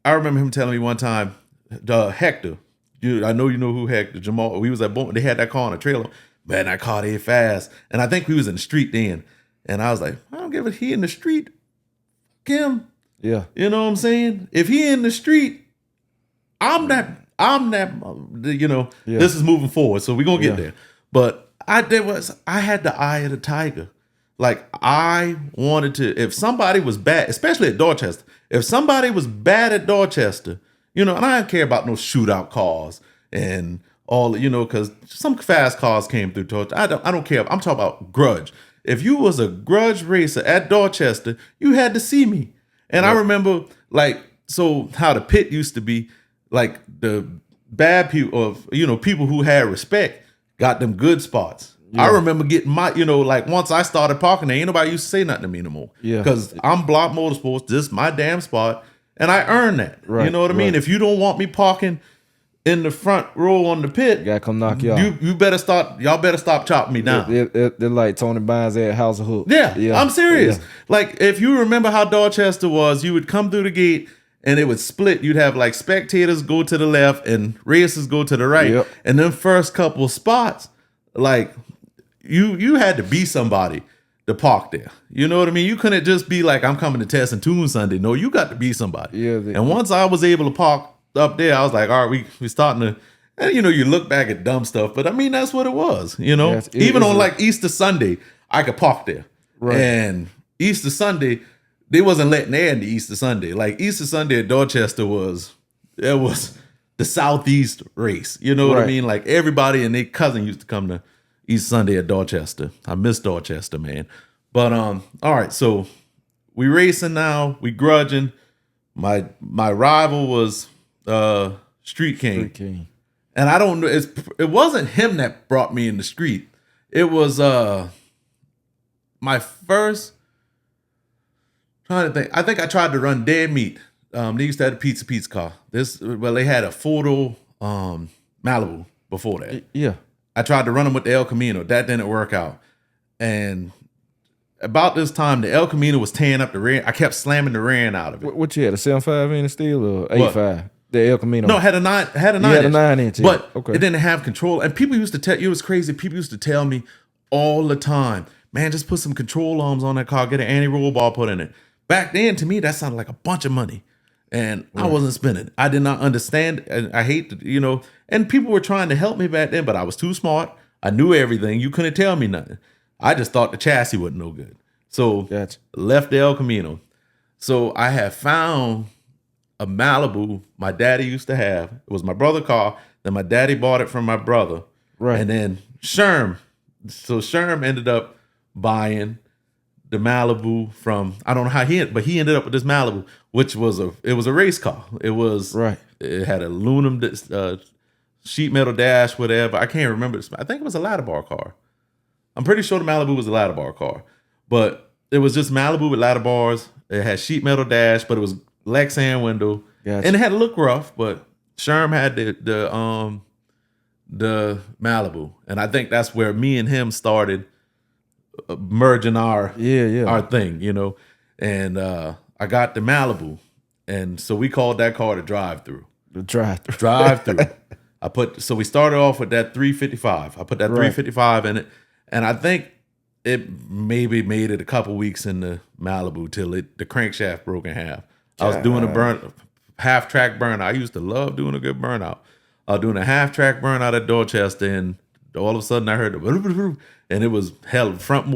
remember him telling me one time, Hector, I know you know who Hector, Jamal. We was at Boone. They had that car on a trailer. Man, that car they fast, and I think we was in the street then, and I was like, I don't give a he in the street, Kim. Yeah, you know what I'm saying? If he in the street. I'm that, this is moving forward. So we're going to get there. But I had the eye of the tiger. Like I wanted to, if somebody was bad, especially at Dorchester, if somebody was bad at Dorchester, and I don't care about no shootout cars and all, because some fast cars came through Dorchester. I don't care. I'm talking about grudge. If you was a grudge racer at Dorchester, you had to see me. And I remember how the pit used to be, like the bad people of people who had respect got them good spots. Yeah. I remember getting my once I started parking there, ain't nobody used to say nothing to me no more. Yeah, because I'm Block Motorsports. This is my damn spot, and I earned that. Right, you know what I mean? If you don't want me parking in the front row on the pit, you gotta come knock y'all. You better stop. Y'all better stop chopping me down. They're like Tony Bynes at House of Hook. Yeah, I'm serious. Yeah. Like if you remember how Dorchester was, you would come through the gate. And it would split. You'd have like spectators go to the left and racers go to the right. Yep. And then first couple spots, like you had to be somebody to park there. You know what I mean? You couldn't just be like, I'm coming to test and tune Sunday. No, you got to be somebody. Yeah. And once I was able to park up there, I was like, all right, we starting to, and you look back at dumb stuff, but I mean, that's what it was, Even on like Easter Sunday, I could park there. Right. And Easter Sunday, they wasn't letting air into Easter Sunday. Like Easter Sunday at Dorchester was the Southeast race. You know what I mean? Like everybody and their cousin used to come to Easter Sunday at Dorchester. I miss Dorchester, man. But all right, so we racing now. We grudging. My rival was Street King. Street King. And I don't know. It wasn't him that brought me in the street. It was my first. Trying to think. I think I tried to run Dead Meat. They used to have a pizza car. They had a photo Malibu before that. Yeah. I tried to run them with the El Camino. That didn't work out. And about this time, the El Camino was tearing up the rear. I kept slamming the rear out of it. What you had, a 7.5 inch steel or 8.5? The El Camino. No, it had a 9. Had a 9 inch. Yeah. But it didn't have control. And people used to tell you, it was crazy. People used to tell me all the time, man, just put some control arms on that car, get an anti-roll bar put in it. Back then, to me, that sounded like a bunch of money. And I wasn't spending it. I did not understand. And I hate to, and people were trying to help me back then, but I was too smart. I knew everything. You couldn't tell me nothing. I just thought the chassis wasn't no good. So left the El Camino. So I had found a Malibu my daddy used to have. It was my brother's car. Then my daddy bought it from my brother. Right. And then Sherm. So Sherm ended up buying the Malibu from, I don't know how he ended up with this Malibu, which was a race car. It was It had aluminum sheet metal dash, whatever. I can't remember. I think it was a ladder bar car. I'm pretty sure the Malibu was a ladder bar car. But it was just Malibu with ladder bars. It had sheet metal dash, but it was Lexan window. Gotcha. And it had to look rough, but Sherm had the Malibu. And I think that's where me and him started merging our thing, you know. And I got the Malibu. And so we called that car the drive-through. The drive-through. Drive-through. So we started off with that 355. I put that 355 in it. And I think it maybe made it a couple weeks in the Malibu till the crankshaft broke in half. I was doing a half-track burnout. I used to love doing a good burnout. I was doing a half-track burnout at Dorchester, and all of a sudden I heard and it was hell. Front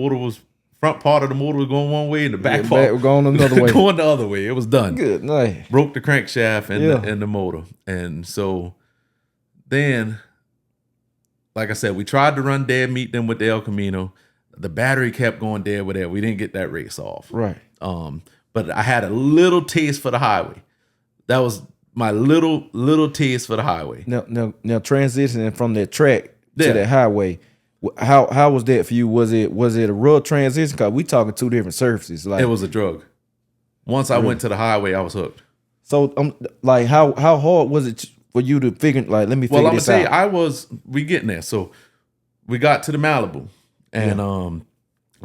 part of the motor was going one way, and the back part was going another way. Going the other way. It was done. Good night. Broke the crankshaft and the motor. And so then, like I said, we tried to run dead meet them with the El Camino. The battery kept going dead with that. We didn't get that race off. Right. But I had a little taste for the highway. That was my little taste for the highway. Now transitioning from that track to that highway, how was that for you? Was it a real transition? Because we talking two different surfaces. Like, it was a drug. Once I went to the highway, I was hooked. So like how hard was it for you to figure, like, let me figure this out? We getting there. So we got to the Malibu and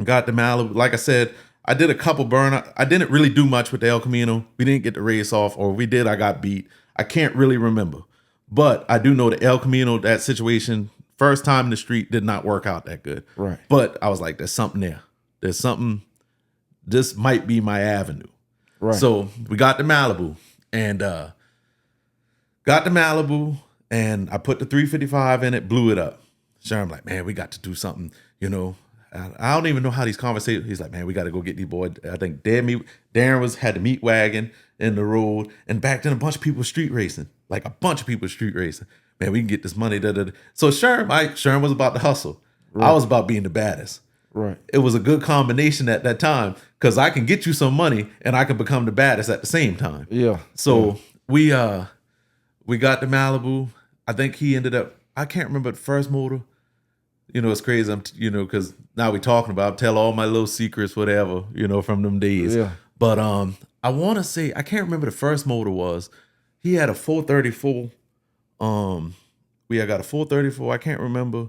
got the Malibu. Like I said, I did a couple burnout. I didn't really do much with the El Camino. We didn't get the race off, or we did, I got beat. I can't really remember. But I do know the El Camino, that situation, first time in the street, did not work out that good. Right. But I was like, there's something there. There's something, this might be my avenue. Right. So we got the Malibu and I put the 355 in it, blew it up. Sherm like, man, we got to do something, you know. I don't even know how these conversations. He's like, man, we got to go get these boys. I think Darren had the meat wagon in the road, and back then a bunch of people were street racing, like a bunch of people were street racing. Man, we can get this money. So Sherm was about to hustle. Right. I was about being the baddest. Right. It was a good combination at that time because I can get you some money and I can become the baddest at the same time. Yeah. So we got the Malibu. I think he ended up. I can't remember the first motor. You know, it's crazy. Because now we talking about, tell all my little secrets, whatever, from them days. Yeah. But I want to say, I can't remember the first motor was. He had a 434. We got a 434. I can't remember.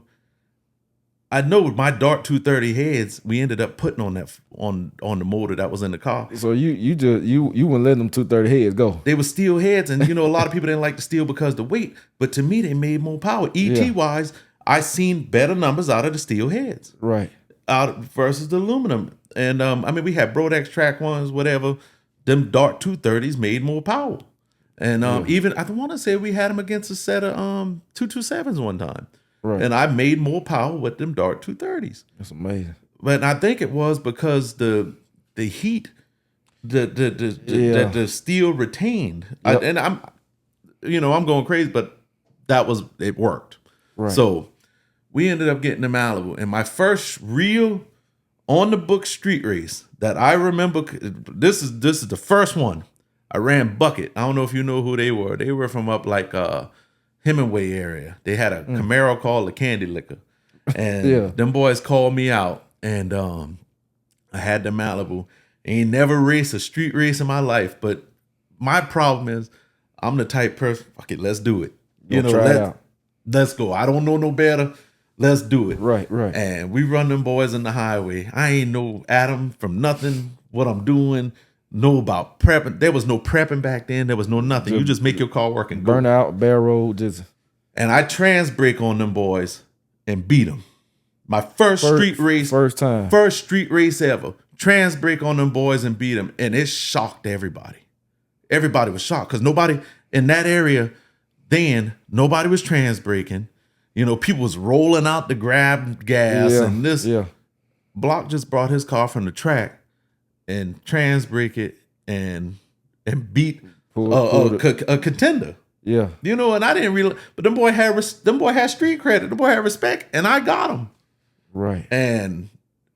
I know my Dart 230 heads, we ended up putting on that on the motor that was in the car. So you wouldn't let them 230 heads go. They were steel heads, and a lot of people didn't like the steel because of the weight. But to me, they made more power. ET-wise, I seen better numbers out of the steel heads, right? Out versus the aluminum, and we had Brodex track ones, whatever. Them Dart 230s made more power, and even I want to say we had them against a set of 227s one time, right? And I made more power with them Dart 230s. That's amazing. But I think it was because the heat, the steel retained, yep. I'm going crazy, but it worked, right? So we ended up getting the Malibu. And my first real on-the-book street race that I remember, this is the first one. I ran Bucket. I don't know if you know who they were. They were from up like Hemingway area. They had a Camaro called the Candy Liquor. And them boys called me out. And I had the Malibu. Ain't never raced a street race in my life. But my problem is I'm the type person, fuck it, let's do it. Try it out. Let's go. I don't know no better. Let's do it. Right. And we run them boys in the highway. I ain't know Adam from nothing, what I'm doing, know about prepping. There was no prepping back then. There was no nothing. You just make your car work and go. Burn out, barrel, just. And I trans brake on them boys and beat them. My first street race. First time. First street race ever. Trans brake on them boys and beat them. And it shocked everybody. Everybody was shocked because nobody in that area then, nobody was trans braking. People was rolling out to grab gas and this. Yeah. Block just brought his car from the track and trans brake it and beat a contender. Yeah. And I didn't realize, but them boy had street credit. The boy had respect, and I got him. Right. And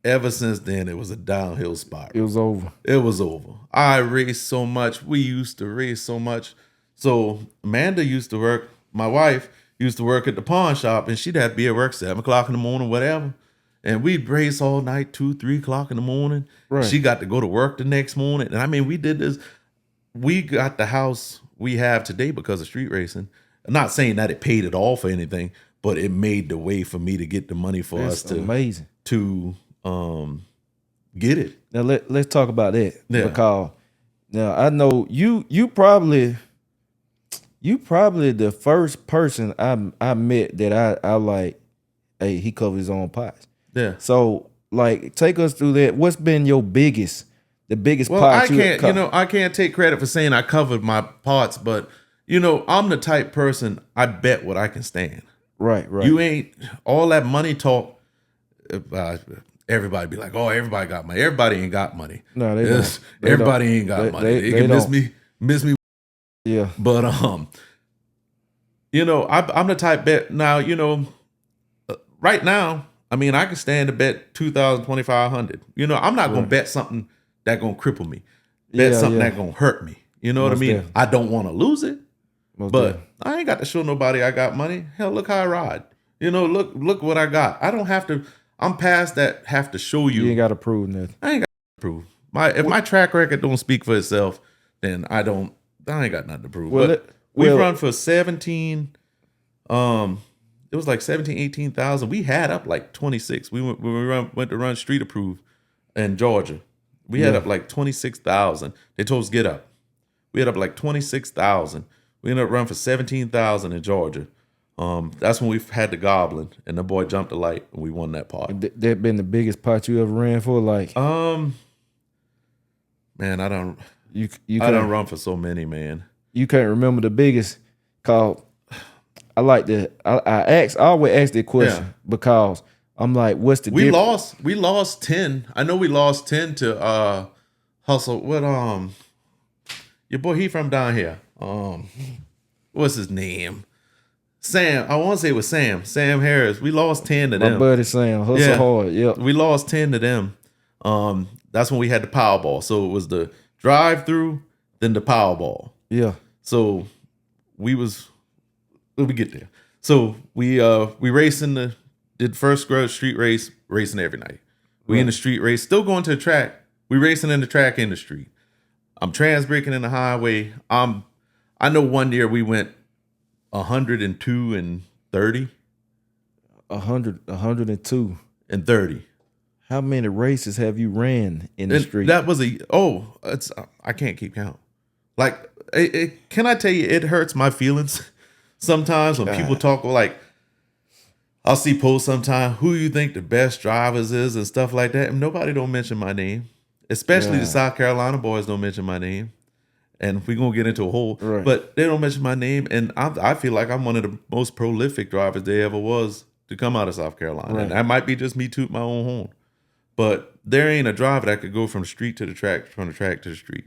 ever since then, it was a downhill spot. It was over. It was over. I raced so much. We used to race so much. So Amanda used to work. My wife used to work at the pawn shop, and she'd have to be at work 7 o'clock in the morning, whatever. And we'd race all night, 2, 3 o'clock in the morning. Right. She got to go to work the next morning. And I mean, we did this. We got the house we have today because of street racing. I'm not saying that it paid it all for anything, but it made the way for me to get the money for us to get it. Now let's talk about that. Yeah. Because now I know you probably the first person I met that I like, hey, he covered his own pots. Yeah. So like take us through that. What's been the biggest well, pot I can't take credit for saying I covered my parts, but I'm the type person I bet what I can stand. Right. You ain't all that money talk. Everybody be like, oh, everybody got money. Everybody ain't got money. No, they don't. Everybody ain't got money. They can miss me. Yeah. But I'm the type bet now. Right now, I mean, I can stand to bet 2,000, 2,500. I'm not gonna bet something that gonna cripple me. Bet something that gonna hurt me. You know what I mean? Definitely. I don't want to lose it, but I ain't got to show nobody I got money. Hell, look how I ride. Look what I got. I don't have to. I'm past that. Have to show you. You ain't got to prove nothing. I ain't got to prove. If my track record don't speak for itself, then I ain't got nothing to prove. We run for 17. It was like 17, 18,000. We had up like 26. We went to run Street Approved in Georgia. We had up like 26,000. They told us get up. We had up like 26,000. We ended up running for 17,000 in Georgia. That's when we had the Goblin, and the boy jumped the light, and we won that pot. That been the biggest pot you ever ran for? Like, man, I don't. I don't run for so many, man. You can't remember the biggest. Cause I like to. I always ask that question because I'm like, what's the difference? We lost 10. I know we lost 10 to Hustle. What your boy, he from down here. What's his name? Sam. I want to say it was Sam Harris. We lost 10 to them. My buddy Sam, hustle hard. Yep. We lost 10 to them. That's when we had the Powerball. So it was the drive-through, then the Powerball. Yeah. So we get there. So we did the first street race, racing every night. We in the street race, still going to the track. We racing in the track in the street. I'm trans-braking in the highway. I know one year we went 102 and 30. 102 and 30. How many races have you ran in the street? That was I can't keep count. Like, can I tell you, it hurts my feelings sometimes when people talk like, I'll see posts sometimes, who you think the best drivers is and stuff like that. And nobody don't mention my name. Especially the South Carolina boys don't mention my name. And we're going to get into a whole, but they don't mention my name. And I feel like I'm one of the most prolific drivers there ever was to come out of South Carolina. Right. And that might be just me tooting my own horn. But there ain't a driver that could go from the street to the track, from the track to the street.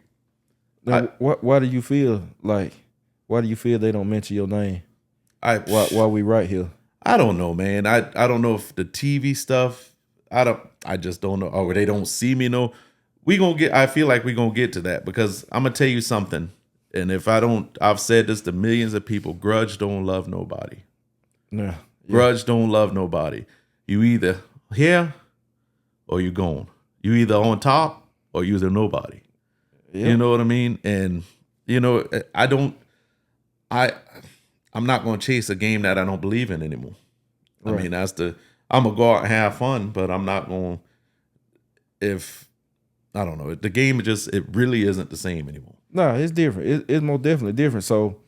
Now, why do you feel they don't mention your name? Why we right here? I don't know, man. I don't know if the TV stuff, I just don't know. Or they don't see me, I feel like we're going to get to that because I'm going to tell you something. And if I've said this to millions of people, grudge don't love nobody. Yeah. Grudge don't love nobody. You either here or you gone. You either on top or you either nobody. Yeah. You know what I mean? And, I'm not going to chase a game that I don't believe in anymore. Right. I mean, I'm going to go out and have fun, but I'm not going I don't know. The game it really isn't the same anymore. No, it's different. It's most definitely different. So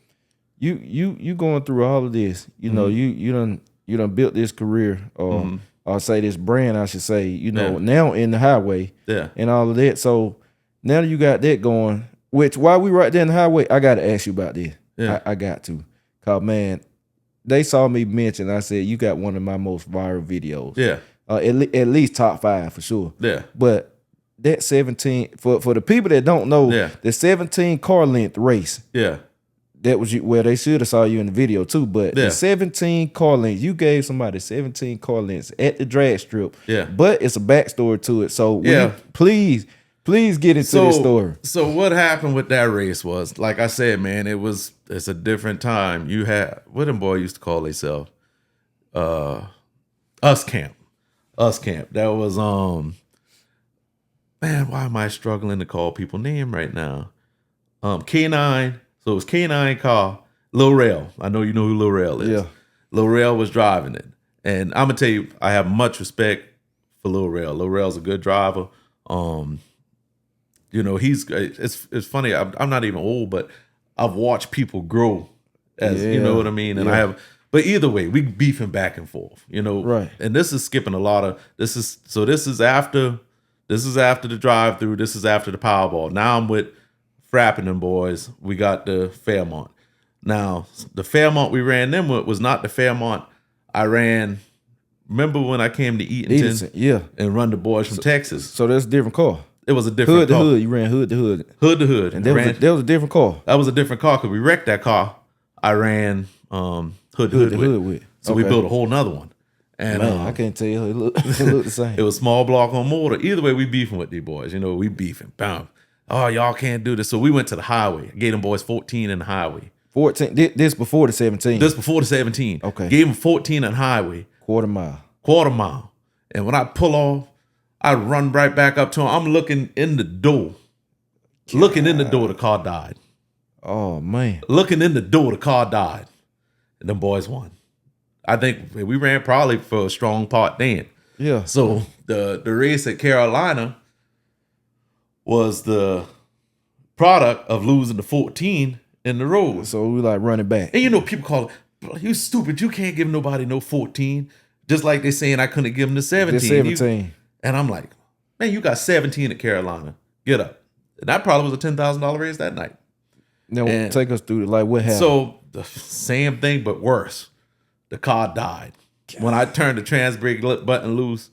you going through all of this, you done built this career or say this brand, I should say, now in the highway and all of that. So now you got that going, which while we right there in the highway, I got to ask you about this. Yeah. I got to. Cause man, they saw me mention, I said, you got one of my most viral videos. Yeah. At least top 5 for sure. Yeah. But that 17 for the people that don't know, the 17 car length race. Yeah. That was they should have saw you in the video too. But the 17 car lengths, you gave somebody 17 car lengths at the drag strip. Yeah. But it's a backstory to it. So please get into this story. So what happened with that race was, like I said, man, it's a different time. You had what them boys used to call themselves, us camp. Us Camp. That was man, why am I struggling to call people name right now? K9. So it was K9 car, Lil Rel. I know you know who Lil Rel is. Yeah. Lil Rel was driving it. And I'm gonna tell you, I have much respect for Lil Rel. Lil Rel's a good driver. You know, it's funny. I'm not even old, but I've watched people grow as you know what I mean. And I have, but either way, we beefing back and forth. You know, right? And this is skipping a lot of. This is after the drive through. This is after the Powerball. Now I'm with Frapping them boys. We got the Fairmont. Now the Fairmont we ran them with was not the Fairmont I ran. Remember when I came to Eatonton? Yeah, and run the boys from Texas. So that's a different car. It was a different car. Hood to hood. You ran hood to hood. Hood to hood. And that was a different car. That was a different car because we wrecked that car. I ran hood to hood with. So we built a whole nother one. And man, I can't tell you. It looked the same. It was small block on motor. Either way, we beefing with these boys. You know, we beefing. Bam. Oh, y'all can't do this. So we went to the highway. I gave them boys 14 in the highway. 14. This before the 17. This before the 17. Okay. Gave them 14 in the highway. Quarter mile. And when I pull off, I run right back up to him. I'm looking in the door. God. Looking in the door, the car died. Oh, man. Looking in the door, the car died. And them boys won. I think we ran probably for a strong part then. Yeah. So the race at Carolina was the product of losing the 14 in the road. So we like running back. And you know, people call it, you stupid. You can't give nobody no 14. Just like they saying I couldn't give them the 17. The 17. And I'm like, man, you got 17 at Carolina. Get up. And that probably was a $10,000 race that night. Now take us through like what happened. So the same thing, but worse. The car died. God. When I turned the trans brake button loose,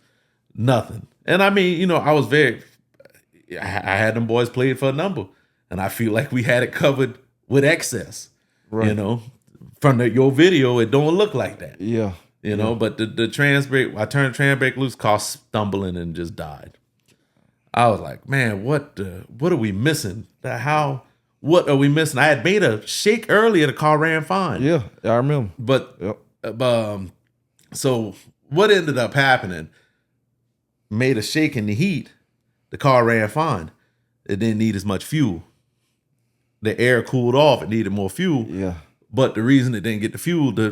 nothing. And I mean, you know, I had them boys played for a number. And I feel like we had it covered with excess. Right. You know, from your video, it don't look like that. Yeah. You know, but the trans brake, I turned the trans brake loose, car stumbling and just died. I was like, man, what are we missing? What are we missing? I had made a shake earlier, the car ran fine. Yeah, I remember. But so what ended up happening? Made a shake in the heat, the car ran fine. It didn't need as much fuel. The air cooled off, it needed more fuel. Yeah. But the reason it didn't get the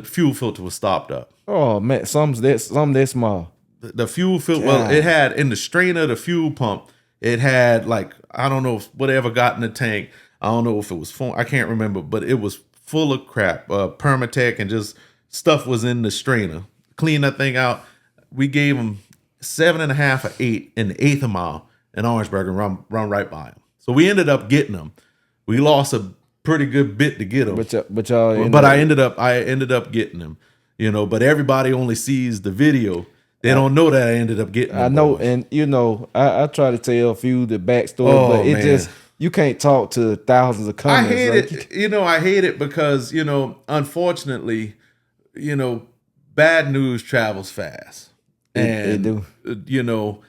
fuel filter was stopped up. Oh man, some that small. The fuel filter, well, it had in the strainer, the fuel pump, it had like, I don't know if whatever got in the tank. I don't know if it was I can't remember, but it was full of crap, Permatech and just stuff was in the strainer. Clean that thing out. We gave them 7.5 or 8 in the 8th of mile in Orangeburg and run right by them. So we ended up getting them. We lost a pretty good bit to get them. I ended up getting them. You know, but everybody only sees the video. They don't know that I ended up getting them. I know, and you know, I try to tell a few the backstory, but it just you can't talk to thousands of comments. I hate it. You know, I hate it because, you know, unfortunately, you know, bad news travels fast. And they do. You know,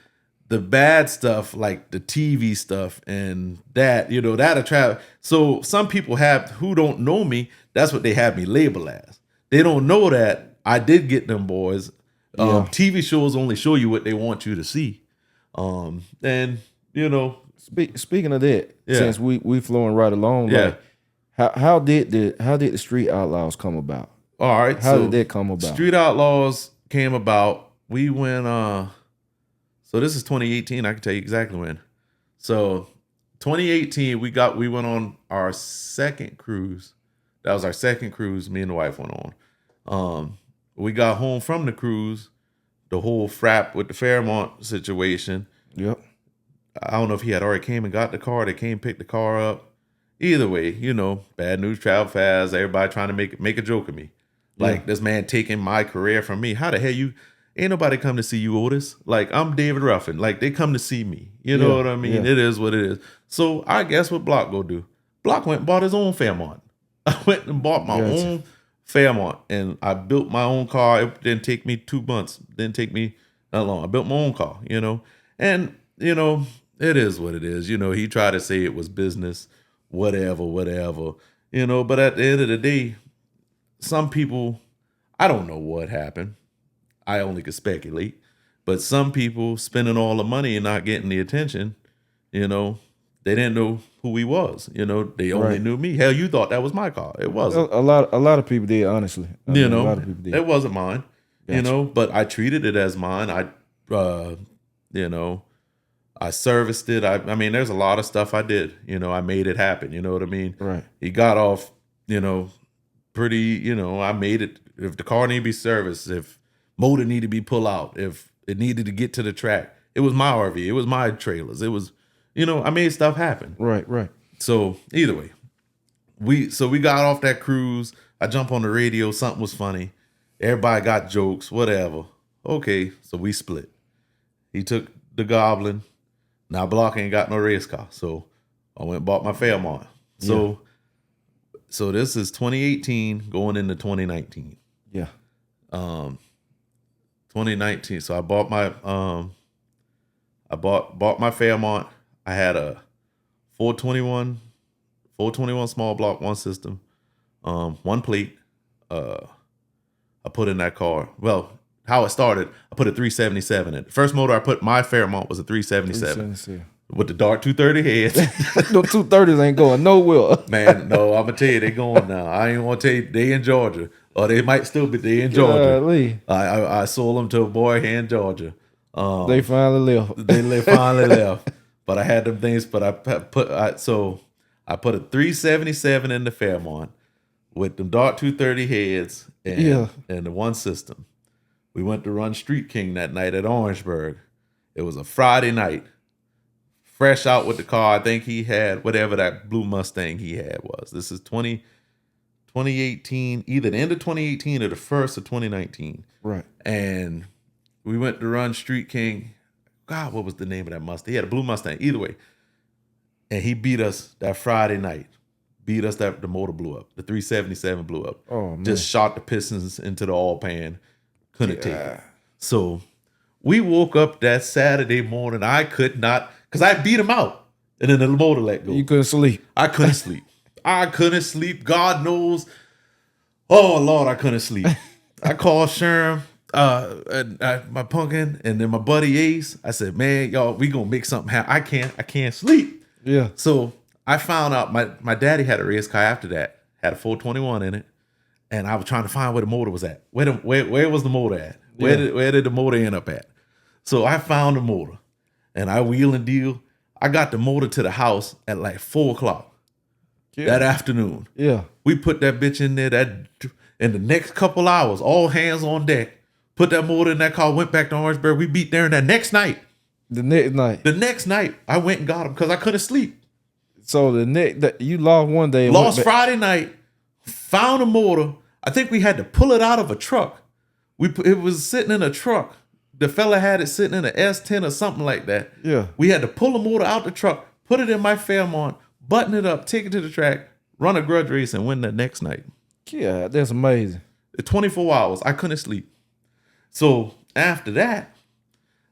the bad stuff like the TV stuff and that, you know, that'll travel. So some people who don't know me, that's what they have me labeled as. They don't know that I did get them boys. TV shows only show you what they want you to see. And you know, speaking of that, since we flowing right along, like how did the Street Outlaws come about? All right, how did that come about? Street Outlaws came about. We went. So this is 2018. I can tell you exactly when. So 2018, we went on our second cruise. That was our second cruise. Me and the wife went on. We got home from the cruise. The whole frap with the Fairmont situation. Yep. I don't know if he had already came and got the car. They came pick the car up. Either way, you know, bad news travel fast. Everybody trying to make a joke of me. Like this man taking my career from me. How the hell ain't nobody come to see you, Otis. Like I'm David Ruffin. Like they come to see me. You know what I mean? Yeah. It is what it is. So I guess what Block go do? Block went and bought his own Fairmont. I went and bought my own Fairmont and I built my own car. It didn't take me 2 months. Didn't take me that long. I built my own car, you know. And, you know, it is what it is. You know, he tried to say it was business, whatever. You know, but at the end of the day, some people, I don't know what happened. I only could speculate. But some people spending all the money and not getting the attention, you know, they didn't know who he was. You know, they only knew me. Hell, you thought that was my car. It wasn't. A lot of people did, honestly. A lot of people did. It wasn't mine. Gotcha. You know, but I treated it as mine. I serviced it. I mean, there's a lot of stuff I did. You know, I made it happen. You know what I mean? Right. He got off, pretty, I made it. If the car needed to be serviced, if motor needed to be pulled out, if it needed to get to the track, it was my RV. It was my trailers. It was, I made stuff happen. Right. So either way, we got off that cruise. I jumped on the radio. Something was funny. Everybody got jokes, whatever. Okay, so we split. He took the Goblin. Now Block ain't got no race car, so I went and bought my Fairmont. So this is 2018 going into 2019. Yeah. 2019. So I bought my bought my Fairmont. I had a 421 small block, one system, one plate. I put in that car. Well, how it started, I put a 377 in. The first motor I put my Fairmont was a 377 with the dark 230 heads. No 230s ain't going nowhere. Man, no, I'm gonna tell you they going now. I ain't gonna tell you they in Georgia, or they might still be they in Georgia. I sold them to a boy here in Georgia. They finally left. They finally left. But I had them things. But I put a 377 in the Fairmont with them dark 230 heads and the one system. We went to run Street King that night at Orangeburg. It was a Friday night. Fresh out with the car. I think he had whatever that blue Mustang he had was. This is 2018, either the end of 2018 or the first of 2019. Right. And we went to run Street King. God, what was the name of that Mustang? He had a blue Mustang. Either way. And he beat us that Friday night. Beat us the motor blew up. The 377 blew up. Oh, man. Just shot the pistons into the oil pan. Couldn't take it. So we woke up that Saturday morning. I could not, because I beat him out. And then the motor let go. You couldn't sleep. I couldn't sleep. I couldn't sleep. God knows. Oh, Lord, I couldn't sleep. I called Sherm, my pumpkin, and then my buddy Ace. I said, man, y'all, we going to make something happen. I can't sleep. Yeah. So I found out my daddy had a race car after that. Had a 421 in it. And I was trying to find where the motor was at. Where was the motor at? Where did the motor end up at? So I found the motor. And I wheel and deal. I got the motor to the house at like 4:00 that afternoon. Yeah. We put that bitch in there in the next couple hours, all hands on deck. Put that motor in that car, went back to Orangeburg. We beat there that next night. The next night, I went and got him because I couldn't sleep. So you lost one day. Lost Friday night, found a motor. I think we had to pull it out of a truck. It was sitting in a truck. The fella had it sitting in an S10 or something like that. Yeah. We had to pull the motor out the truck, put it in my Fairmont, button it up, take it to the track, run a grudge race, and win the next night. Yeah, that's amazing. 24 hours. I couldn't sleep. So after that,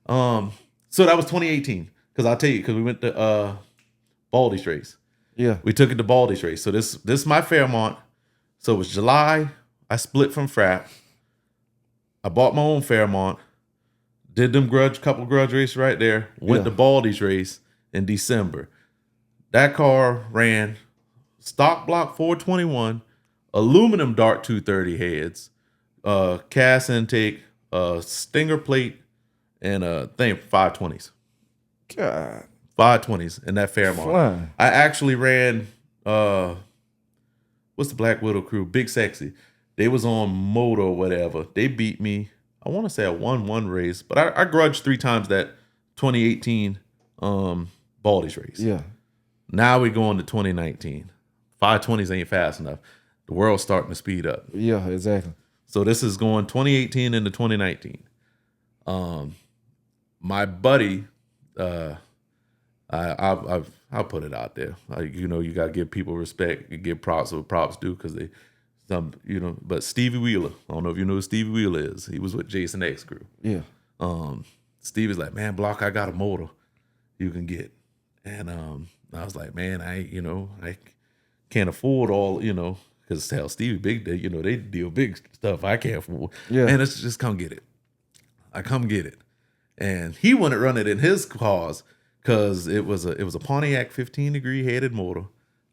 so that was 2018. Because I'll tell you, because we went to Baldy's race. Yeah. We took it to Baldy's race. So this is my Fairmont. So it was July. I split from Frap. I bought my own Fairmont. Did them couple grudge race right there. Went to Baldy's race in December. That car ran stock block 421, aluminum dark 230 heads, cast intake, stinger plate, and a thing 520s. God. 520s in that Fairmont. Flying. I actually ran what's the Black Widow crew? Big Sexy. They was on moto or whatever. They beat me. I want to say a 1-1 race, but I grudged 3 times that 2018 Baldy's race. Yeah. Now we go into 2019. 520s ain't fast enough. The world's starting to speed up. Yeah, exactly. So this is going 2018 into 2019. My buddy, I'll put it out there. You got to give people respect. You give props where props due because they. But Stevie Wheeler, I don't know if you know who Stevie Wheeler is. He was with Jason X crew. Yeah. Stevie's like, man, Block, I got a motor you can get. And I was like, man, I can't afford all, because hell, Stevie big, they deal big stuff I can't afford. Yeah. And it's just come get it. I come get it. and he wouldn't run it in his cars because it was a Pontiac 15-degree headed motor.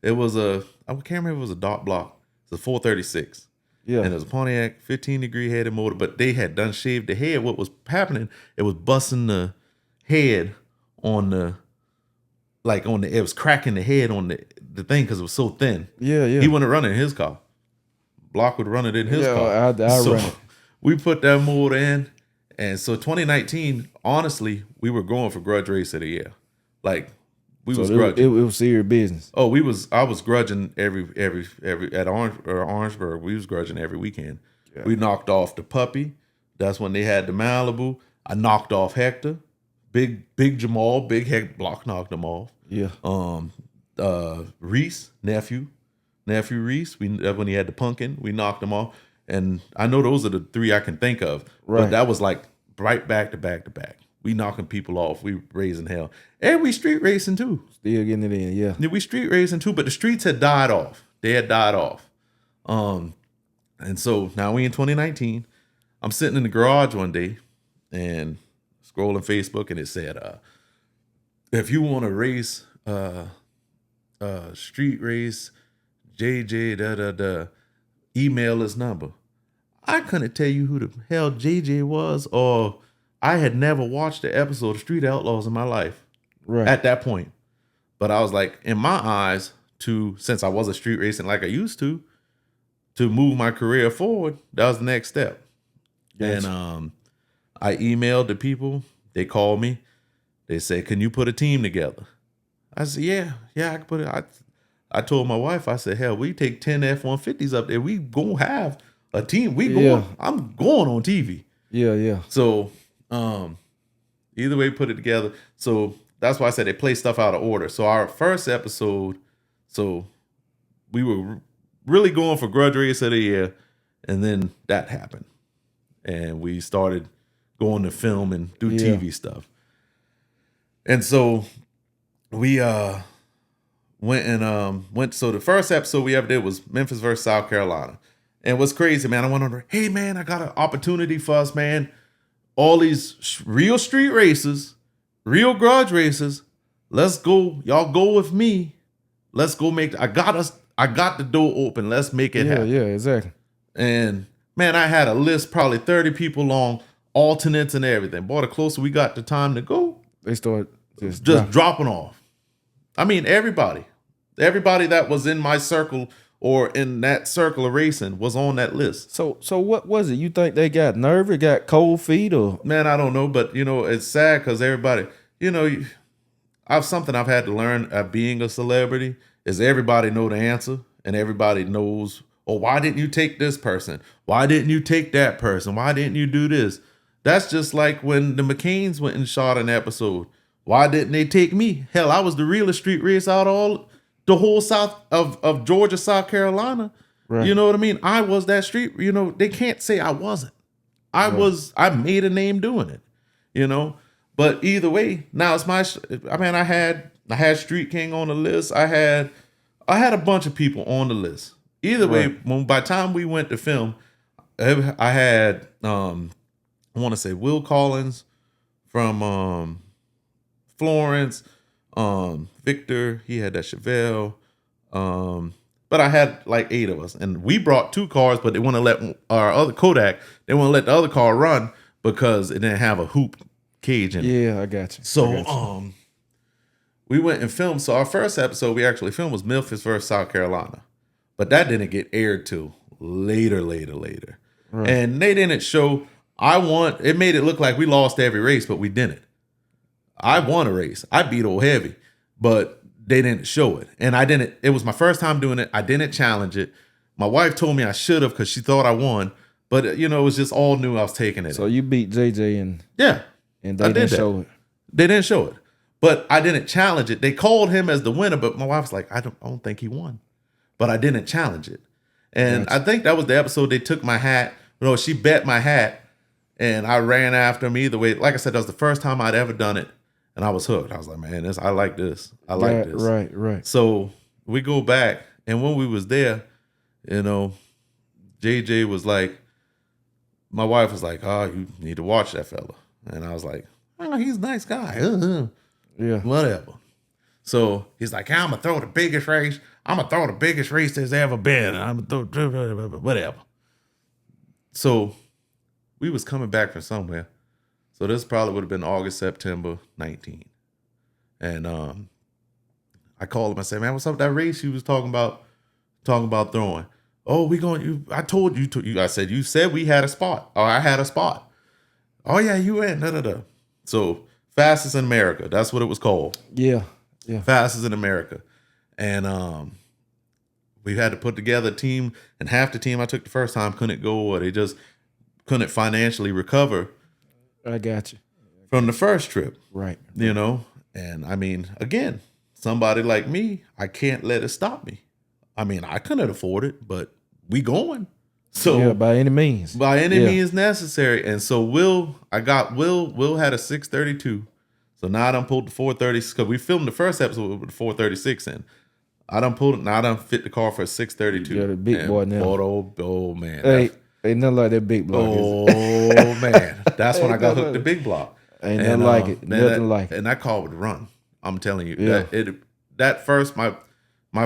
It was I can't remember if it was a dot block. It's a 436. Yeah. And it was a Pontiac 15-degree headed motor, but they had done shaved the head. What was happening, it was busting the head on the, it was cracking the head on the thing because it was so thin. Yeah. He wouldn't run it in his car. Block would run it in his car. I so run it. We put that motor in. And so 2019, honestly, we were going for grudge race of the year. Like, we was grudging. It was serious business. Oh, I was grudging every at Orangeburg. We was grudging every weekend. Yeah. We knocked off the puppy. That's when they had the Malibu. I knocked off Hector. Big Jamal, big Hector Block knocked them off. Yeah. Reese, nephew Reese. When he had the pumpkin, we knocked him off. And I know those are the three I can think of. Right. But that was like right back to back to back. We knocking people off. We raising hell. And we street racing too. Still getting it in, yeah. We street racing too, but the streets had died off. They had died off. And so now we in 2019. I'm sitting in the garage one day and scrolling Facebook, and it said, if you want to race, street race, JJ, email his number. I couldn't tell you who the hell JJ was, or I had never watched an episode of Street Outlaws in my life at that point. But I was like, in my eyes, since I wasn't street racing like I used to move my career forward, that was the next step. Yes. And I emailed the people. They called me. They said, can you put a team together? I said, yeah, I can put it. I told my wife, I said, hell, we take 10 F-150s up there. We gonna have a team. I'm going on TV. Yeah. So either way, put it together. So that's why I said they play stuff out of order. So our first episode, we were really going for grudge race of the year, and then that happened. And we started going to film and do TV stuff. And so we went. So the first episode we ever did was Memphis versus South Carolina. And what's crazy, man, I went on, hey man, I got an opportunity for us, man. All these real street races, real grudge races. Let's go. Y'all go with me. Let's go I got the door open. Let's make it happen. Yeah, exactly. And man, I had a list probably 30 people long, alternates and everything. Boy, the closer we got the time to go, they started just dropping off. I mean, everybody that was in my circle or in that circle of racing was on that list. So what was it? You think they got nervous, got cold feet, or? Man, I don't know, but it's sad because everybody, something I've had to learn at being a celebrity is everybody know the answer and everybody knows, oh, why didn't you take this person? Why didn't you take that person? Why didn't you do this? That's just like when the McCains went and shot an episode. Why didn't they take me? Hell, I was the realest street race out of the whole south of Georgia, South Carolina. Right. You know what I mean? I was that street, they can't say I wasn't. I made a name doing it, But either way, now it's I had Street King on the list. I had a bunch of people on the list. Either way, by the time we went to film, I had I want to say Will Collins from Florence, Victor, he had that Chevelle, but I had like 8 of us, and we brought 2 cars, but they want to let our other Kodak, they want to let the other car run because it didn't have a hoop cage in it. Yeah, I got you. So we went and filmed. So our first episode we actually filmed was Memphis versus South Carolina, but that didn't get aired till later. Right. And they didn't show. It made it look like we lost every race, but we didn't. I won a race. I beat Old Heavy, but they didn't show it. And I didn't. It was my first time doing it. I didn't challenge it. My wife told me I should have because she thought I won. But, it was just all new. I was taking it. So you beat JJ and they didn't show it. They didn't show it. But I didn't challenge it. They called him as the winner, but my wife's like, I don't think he won. But I didn't challenge it. And I think that was the episode they took my hat. She bet my hat. And I ran after him either way. Like I said, that was the first time I'd ever done it. And I was hooked. I was like, man, I like this. I like this. Right. So we go back. And when we was there, JJ was like, my wife was like, oh, you need to watch that fella. And I was like, Oh, he's a nice guy. Yeah. Whatever. So he's like, I'm going to throw the biggest race. I'm going to throw the biggest race there's ever been. I'm going to throw whatever. So we was coming back from somewhere. So this probably would have been August, September 19. And I called him. I said, man, what's up with that race you was talking about throwing? Oh, I told you to. I said, you said we had a spot. Or I had a spot. Oh, yeah, you went. Da. So fastest in America. That's what it was called. Yeah. Fastest in America. And we had to put together a team. And half the team I took the first time couldn't go, or they just couldn't financially recover. I got you. From the first trip. Right. You know? And I mean, again, somebody like me, I can't let it stop me. I mean, I couldn't afford it, but we going. So yeah, by any means. By any means necessary. And so Will had a 632. So now I done pulled the 436, because we filmed the first episode with the 436 in. I done fit the car for a 632. You're the big boy now. Oh man. Hey, ain't nothing like that big block. Oh man. That's when I got hooked the big block. Ain't nothing like it. Nothing like it. And that car would run. I'm telling you. Yeah. That first, my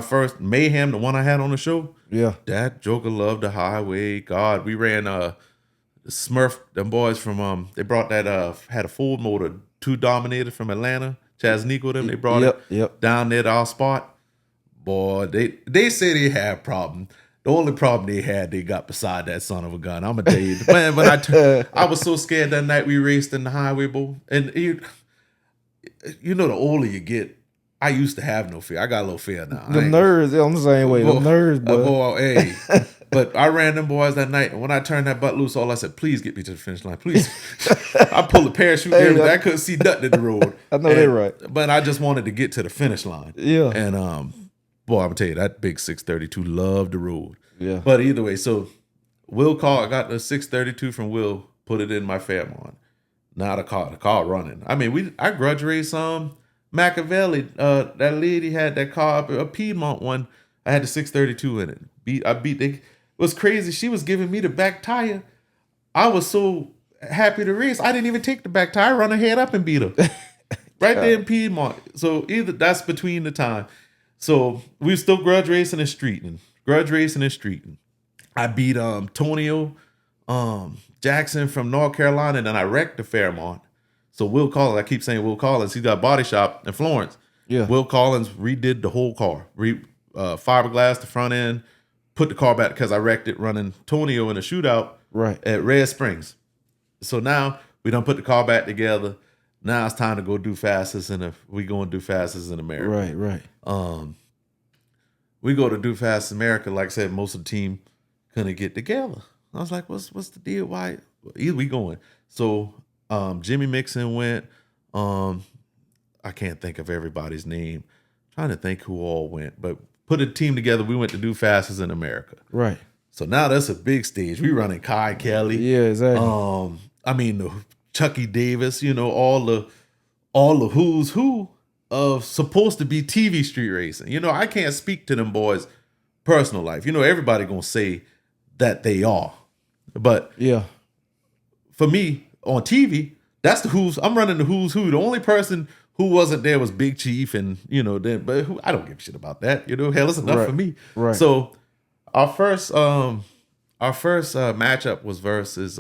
first Mayhem, the one I had on the show. Yeah. That Joker loved the highway. God, we ran the Smurf, them boys from they brought that had a Ford motor, 2 Dominator from Atlanta. Chaz Nico them, they brought it down there to our spot. Boy, they say they had problem. The only problem they had, they got beside that son of a gun. I'm gonna tell you, man. When I was so scared that night we raced in the highway, boy. And you know, the older you get, I used to have no fear. I got a little fear now. The nerves, I'm the same way. The nerves, boy. Hey. But I ran them boys that night, and when I turned that butt loose, all I said, please get me to the finish line, please. I pulled the parachute there. I couldn't see nothing in the road. I know they're right. But I just wanted to get to the finish line. Yeah. And boy, I'm gonna tell you, that big 632 loved the road. Yeah. But either way, so Will called. I got the 632 from Will, put it in my Fairmont. Now the car running. I mean, I grudge raced some Machiavelli. That lady had that car, a Piedmont one. I had the 632 in it. It was crazy. She was giving me the back tire. I was so happy to race. I didn't even take the back tire. Run her head up and beat her. Right there in Piedmont. So either that's between the time. So we still grudge racing and streeting. I beat Tonio Jackson from North Carolina, and then I wrecked the Fairmont. So Will Collins, I keep saying Will Collins, he's got a body shop in Florence. Yeah. Will Collins redid the whole car. Fiberglass the front end, put the car back because I wrecked it running Tonio in a shootout at Red Springs. So now we done put the car back together. Now it's time to go do fastest we going to do fastest in America. Right. We go to do fastest in America. Like I said, most of the team couldn't get together. I was like, what's the deal? Why? Either we going. So Jimmy Mixon went. I can't think of everybody's name. I'm trying to think who all went, but put a team together. We went to do fastest in America. Right. So now that's a big stage. We running Kai Kelly. Yeah, exactly. I mean, Chucky Davis. You know, all the who's who of supposed to be TV street racing. You know, I can't speak to them boys' personal life. You know, everybody gonna say that they are, but yeah, for me on TV, that's the who's. I'm running the who's who. The only person who wasn't there was Big Chief, and you know, but I don't give a shit about that. You know, hell, it's enough for me. Right. So our first matchup was versus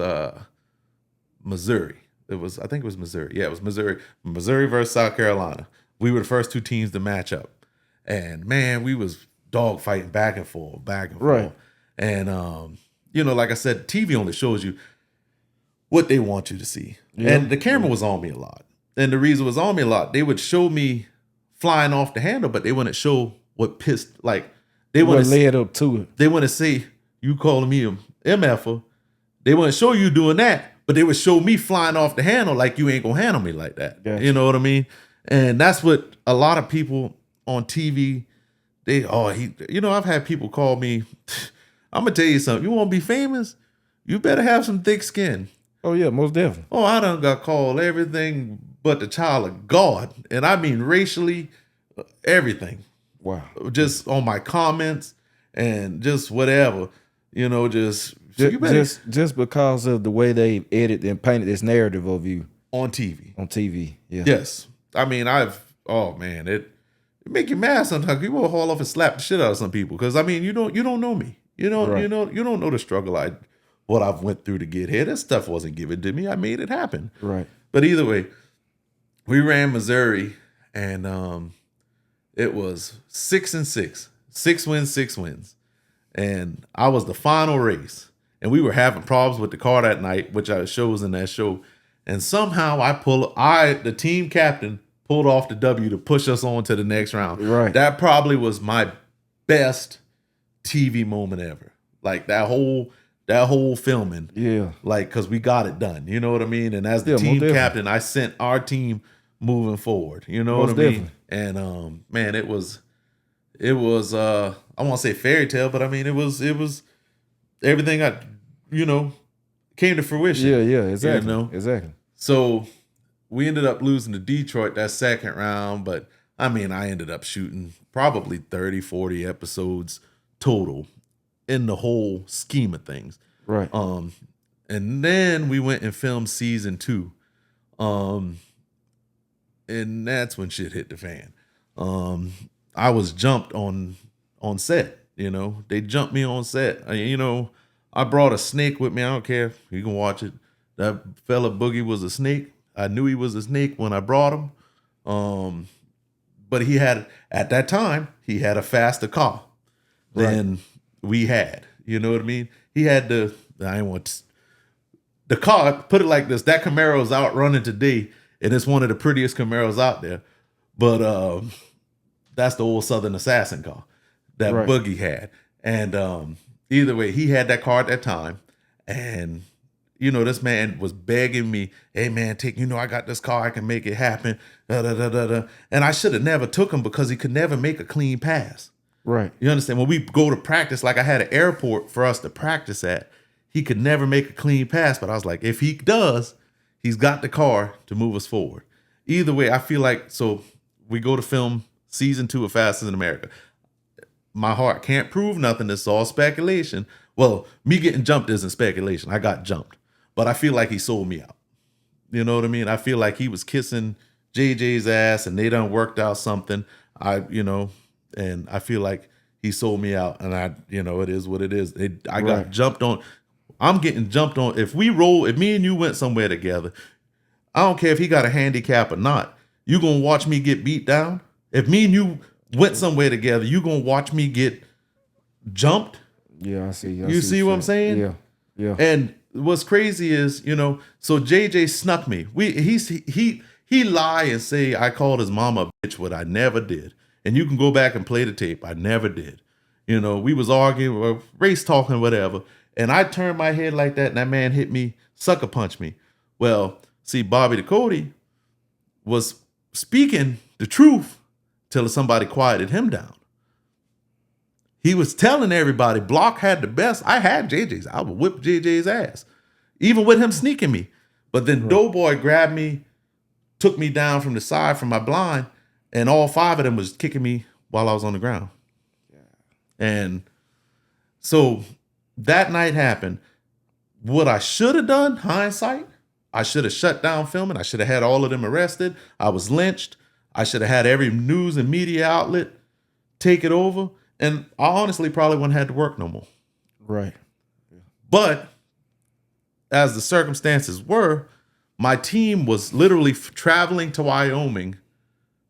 Missouri. I think it was Missouri. Yeah, it was Missouri. Missouri versus South Carolina. We were the first 2 teams to match up, and man, we was dog fighting back and forth. Right. And you know, like I said, TV only shows you what they want you to see. Yeah. And the camera was on me a lot. And the reason it was on me a lot, they would show me flying off the handle, but they wouldn't show what pissed, like, they wouldn't led up to it. They wouldn't say, you calling me a MFer. They wouldn't show you doing that, but they would show me flying off the handle like you ain't gonna handle me like that. Gotcha. You know what I mean? And that's what a lot of people on TV, I've had people call me, I'm gonna tell you something, you wanna be famous? You better have some thick skin. Oh yeah, most definitely. Oh, I done got called everything but the child of God. And I mean racially, everything. Wow. Just on my comments and just whatever. You know, just because of the way they edited and painted this narrative of you. on TV. On TV, yeah. Yes. I mean, oh man, it make you mad sometimes. You will haul off and slap the shit out of some people. Because I mean, you don't know me. You don't know the struggle what I've went through to get here. This stuff wasn't given to me. I made it happen. Right. But either way, we ran Missouri, and it was 6-6. 6 wins, 6 wins. And I was the final race. And we were having problems with the car that night, which I shows in that show. And somehow the team captain pulled off the W to push us on to the next round. Right. That probably was my best TV moment ever. Like that whole filming. Yeah. Like, cause we got it done. You know what I mean? And as the team captain, I sent our team moving forward. You know what I mean? And man, it was I won't say fairy tale, but I mean it was everything came to fruition. Yeah, exactly. Exactly. So we ended up losing to Detroit that second round, but I mean, I ended up shooting probably 30, 40 episodes total in the whole scheme of things. Right. And then we went and filmed season 2. And that's when shit hit the fan. I was jumped on set, They jumped me on set. I brought a snake with me. I don't care. You can watch it. That fella Boogie was a snake. I knew he was a snake when I brought him. But at that time, he had a faster car than we had. You know what I mean? He had the car, put it like this, that Camaro's out running today, and it's one of the prettiest Camaros out there. But that's the old Southern Assassin car that Boogie had. And either way, he had that car at that time. And this man was begging me, hey man, I got this car, I can make it happen. And I should have never took him because he could never make a clean pass. Right. You understand? When we go to practice, like I had an airport for us to practice at, he could never make a clean pass. But I was like, if he does, he's got the car to move us forward. Either way, I feel like, so we go to film season 2 of Fastest in America. My heart can't prove nothing. It's all speculation. Well, me getting jumped isn't speculation. I got jumped. But I feel like he sold me out. You know what I mean? I feel like he was kissing JJ's ass and they done worked out something. And I feel like he sold me out. And it is what it is. I got jumped on. I'm getting jumped on. If me and you went somewhere together, I don't care if he got a handicap or not. You gonna watch me get beat down? If me and you went somewhere together, you gonna watch me get jumped? Yeah, I see. You see what I'm saying? Yeah, yeah. And what's crazy is, so JJ snuck me. He lie and say I called his mama a bitch, what I never did. And you can go back and play the tape. I never did. We was arguing or race talking, whatever. And I turned my head like that, and that man hit me, sucker punched me. Well, see, Bobby the Cody was speaking the truth till somebody quieted him down. He was telling everybody Block had the best. I had JJ's. I would whip JJ's ass, even with him sneaking me. But then Doughboy grabbed me, took me down from the side from my blind, and all 5 of them was kicking me while I was on the ground. Yeah. And so that night happened. What I should have done, hindsight, I should have shut down filming. I should have had all of them arrested. I was lynched. I should have had every news and media outlet take it over. And I honestly probably wouldn't have had to work no more. Right. Yeah. But as the circumstances were, my team was literally traveling to Wyoming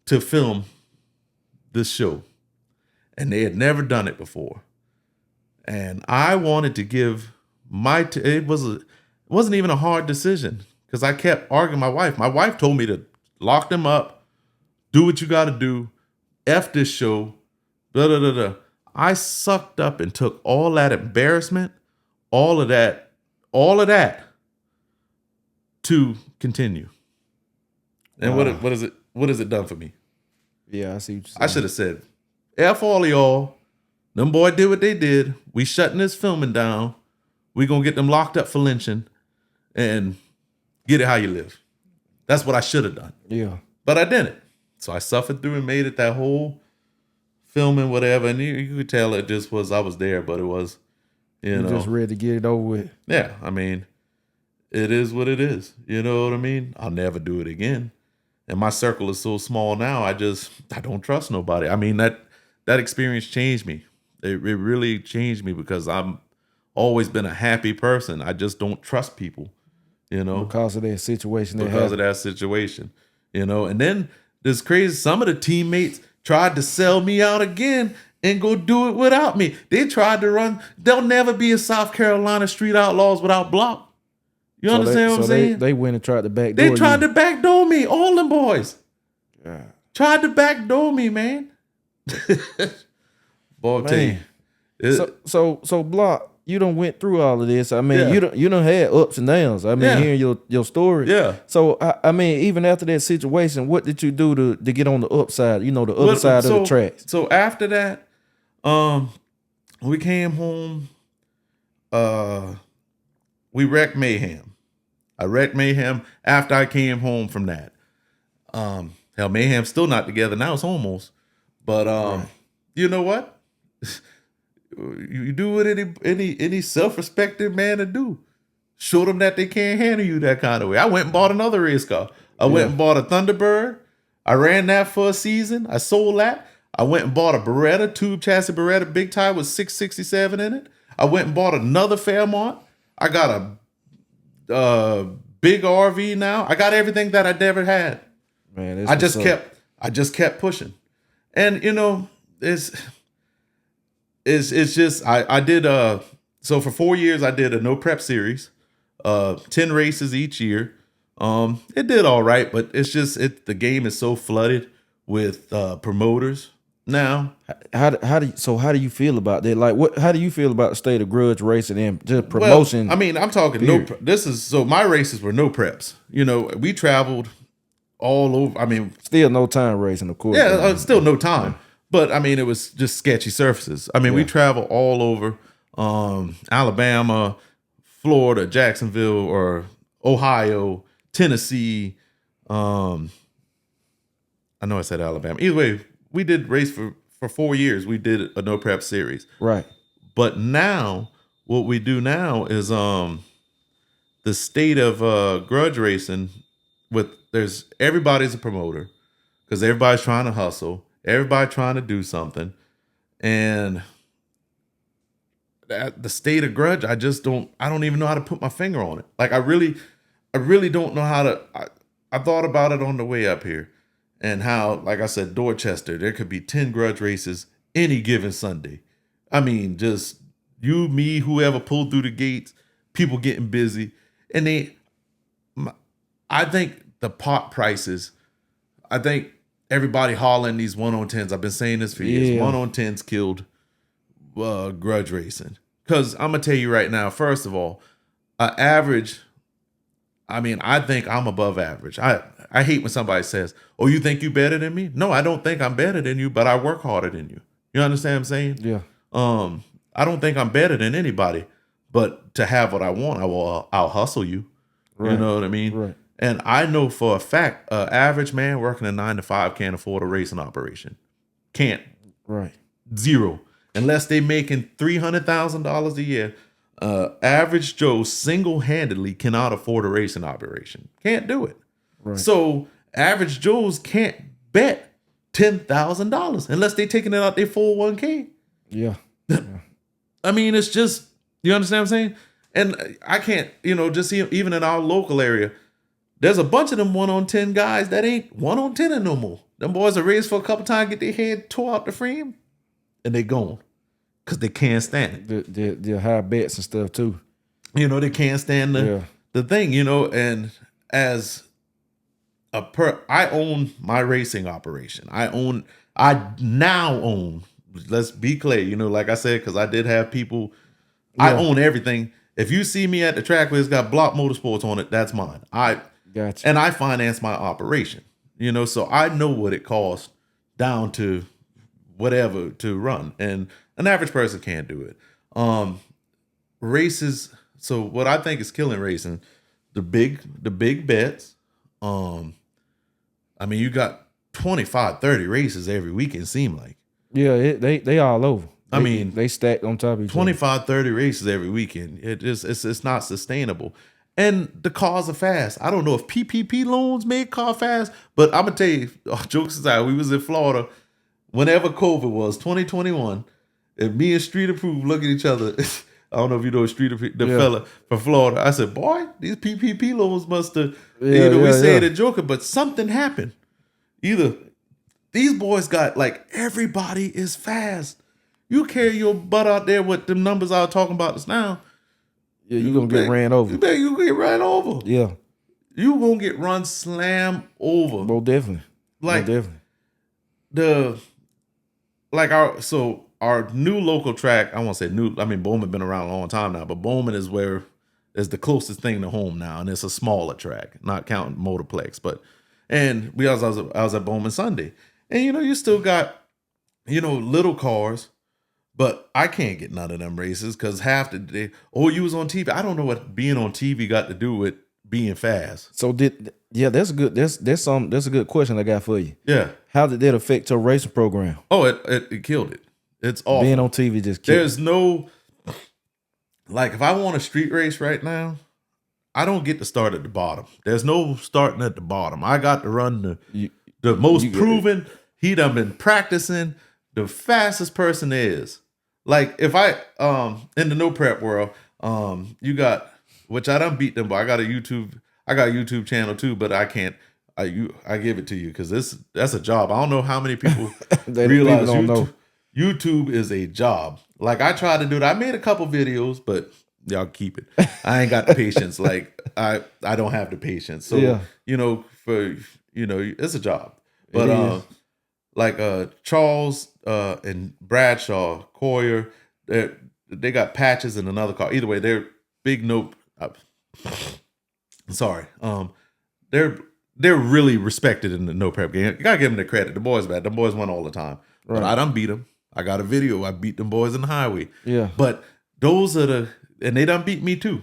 to film this show. And they had never done it before. And I wanted to give it wasn't even a hard decision because I kept arguing with my wife. My wife told me to lock them up, do what you got to do, F this show, blah, blah, blah, blah. I sucked up and took all that embarrassment, all of that to continue. And what has it done for me? Yeah, I see what you're saying. I should have said, F all of y'all. Them boy did what they did. We shutting this filming down. We gonna get them locked up for lynching and get it how you live. That's what I should have done. Yeah. But I didn't. So I suffered through and made it that whole filming, whatever. And you could tell it just was, I was there, but it was, you know. Just ready to get it over with. Yeah. I mean, it is what it is. You know what I mean? I'll never do it again. And my circle is so small now, I don't trust nobody. I mean, that experience changed me. It really changed me because I'm always been a happy person. I just don't trust people, you know. Because of that situation. Because of that situation, you know. And then this crazy, some of the teammates tried to sell me out again and go do it without me. They tried to run. There'll never be a South Carolina Street Outlaws without Block. You understand what I'm saying? They went and tried to backdoor you. They tried to backdoor me. All them boys. Yeah. Tried to backdoor me, man. Boy, tell you. So Block, you done went through all of this. I mean, you done had ups and downs. I mean, hearing your story. Yeah. So I mean, even after that situation, what did you do to get on the upside? You know, the other side of the tracks. So after that, we came home. We wrecked Mayhem. I wrecked Mayhem after I came home from that. Hell, Mayhem's still not together now. It's almost. But you know what? You do what any self-respecting man to do. Show them that they can't handle you that kind of way. I went and bought another race car. I went and bought a Thunderbird. I ran that for a season. I sold that. I went and bought a Beretta, tube chassis Beretta, big tire with 667 in it. I went and bought another Fairmont. I got a big RV now. I got everything that I never had. Man, I just kept pushing. And you know, it's just I did so for 4 years I did a no prep series, 10 races each year. It did all right, but it's just the game is so flooded with promoters now. How do you feel about that? Like how do you feel about the state of grudge racing and just promotion? Well, I mean, I'm talking my races were no preps. You know, we traveled all over. I mean, still no time racing, of course. Yeah, still no time. But I mean, it was just sketchy surfaces. I mean, we travel all over Alabama, Florida, Jacksonville, or Ohio, Tennessee. I know I said Alabama. Either way, we did race for 4 years. We did a no prep series. Right. But now, what we do now is the state of grudge racing everybody's a promoter because everybody's trying to hustle. Everybody trying to do something. And the state of grudge, I don't even know how to put my finger on it. Like I really don't know how to. I thought about it on the way up here and how, like I said, Dorchester, there could be 10 grudge races any given Sunday. I mean, just you, me, whoever pulled through the gates, people getting busy. And I think the pot prices, I think everybody hollering these 1-on-10s. I've been saying this for years. 1-on-10s killed grudge racing. Because I'm going to tell you right now, first of all, average, I mean, I think I'm above average. I hate when somebody says, oh, you think you better than me? No, I don't think I'm better than you, but I work harder than you. You understand what I'm saying? Yeah. I don't think I'm better than anybody, but to have what I want, I'll hustle you. Right. You know what I mean? Right. And I know for a fact, average man working a 9 to 5 can't afford a racing operation. Can't. Right. Zero. Unless they making $300,000 a year. Average Joe single-handedly cannot afford a racing operation. Can't do it. Right. So average Joes can't bet $10,000 unless they taking it out their 401k. Yeah. I mean, it's just, you understand what I'm saying? And I can't, just even in our local area, there's a bunch of them 1-on-10 guys that ain't 1-on-10 no more. Them boys are raised for a couple times, get their head tore out the frame, and they gone because they can't stand it. The high bets and stuff too. They can't stand the thing. And as I own my racing operation. I now own. Let's be clear. Like I said, because I did have people. Yeah. I own everything. If you see me at the track where it's got Block Motorsports on it, that's mine. Gotcha. And I finance my operation, so I know what it costs down to whatever to run. And an average person can't do it. Races. So what I think is killing racing, the big bets. I mean, you got 25, 30 races every weekend, seem like. Yeah, they all over. I mean, they stacked on top of each 25, 30 races every weekend. It's not sustainable. And the cars are fast. I don't know if PPP loans made car fast, but I'm gonna tell you, jokes aside, we was in Florida whenever COVID was 2021, and me and Street Approved look at each other. I don't know if you know Street Approved, the fella from Florida. I said, boy, these PPP loans must have, we say it a joker, but something happened. Either these boys got like everybody is fast. You carry your butt out there with them numbers I was talking about just now. Yeah, you're going to get ran over. You get ran over. Yeah. You're going to get run slam over. Most definitely. Like, Most definitely. Our new local track, I won't say new, I mean, Bowman been around a long time now, but Bowman is the closest thing to home now, and it's a smaller track, not counting Motorplex. I was at Bowman Sunday, and you still got, little cars. But I can't get none of them races because half the day, you was on TV. I don't know what being on TV got to do with being fast. So that's a good question I got for you. Yeah. How did that affect your racing program? Oh, it killed it. It's awful. Being on TV just killed it. There's no, like, if I want a street race right now, I don't get to start at the bottom. There's no starting at the bottom. I got to run the most proven. He done been practicing. The fastest person is. Like, if I in the no prep world, you got, which I done beat them, but I got a YouTube channel too, but I can't. I give it to you because that's a job. I don't know how many people realize YouTube is a job. Like, I tried to do it. I made a couple videos, but y'all keep it. I ain't got the patience. Like, I don't have the patience. So it's a job. But Charles and Bradshaw, Coyer, they got patches in another car. Either way, they're big note. Sorry. They're really respected in the no prep game. You gotta give them the credit. The boys bad. The boys won all the time. Right. But I done beat them. I got a video. I beat them boys in the highway. Yeah. But those are and they done beat me too,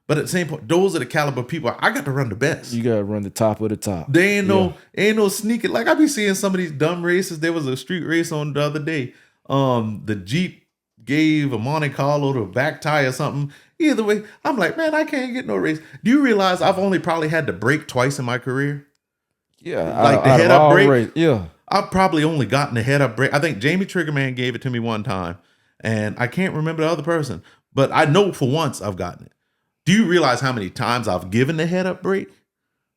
But at the same point, those are the caliber people. I got to run the best. You got to run the top of the top. They ain't no sneaking. Like, I be seeing some of these dumb races. There was a street race on the other day. The Jeep gave a Monte Carlo the back tire or something. Either way, I'm like, man, I can't get no race. Do you realize I've only probably had to brake twice in my career? Yeah. Like the head up brake. Race, yeah. I've probably only gotten the head up brake. I think Jamie Triggerman gave it to me one time. And I can't remember the other person. But I know for once I've gotten it. Do you realize how many times I've given the head up brake?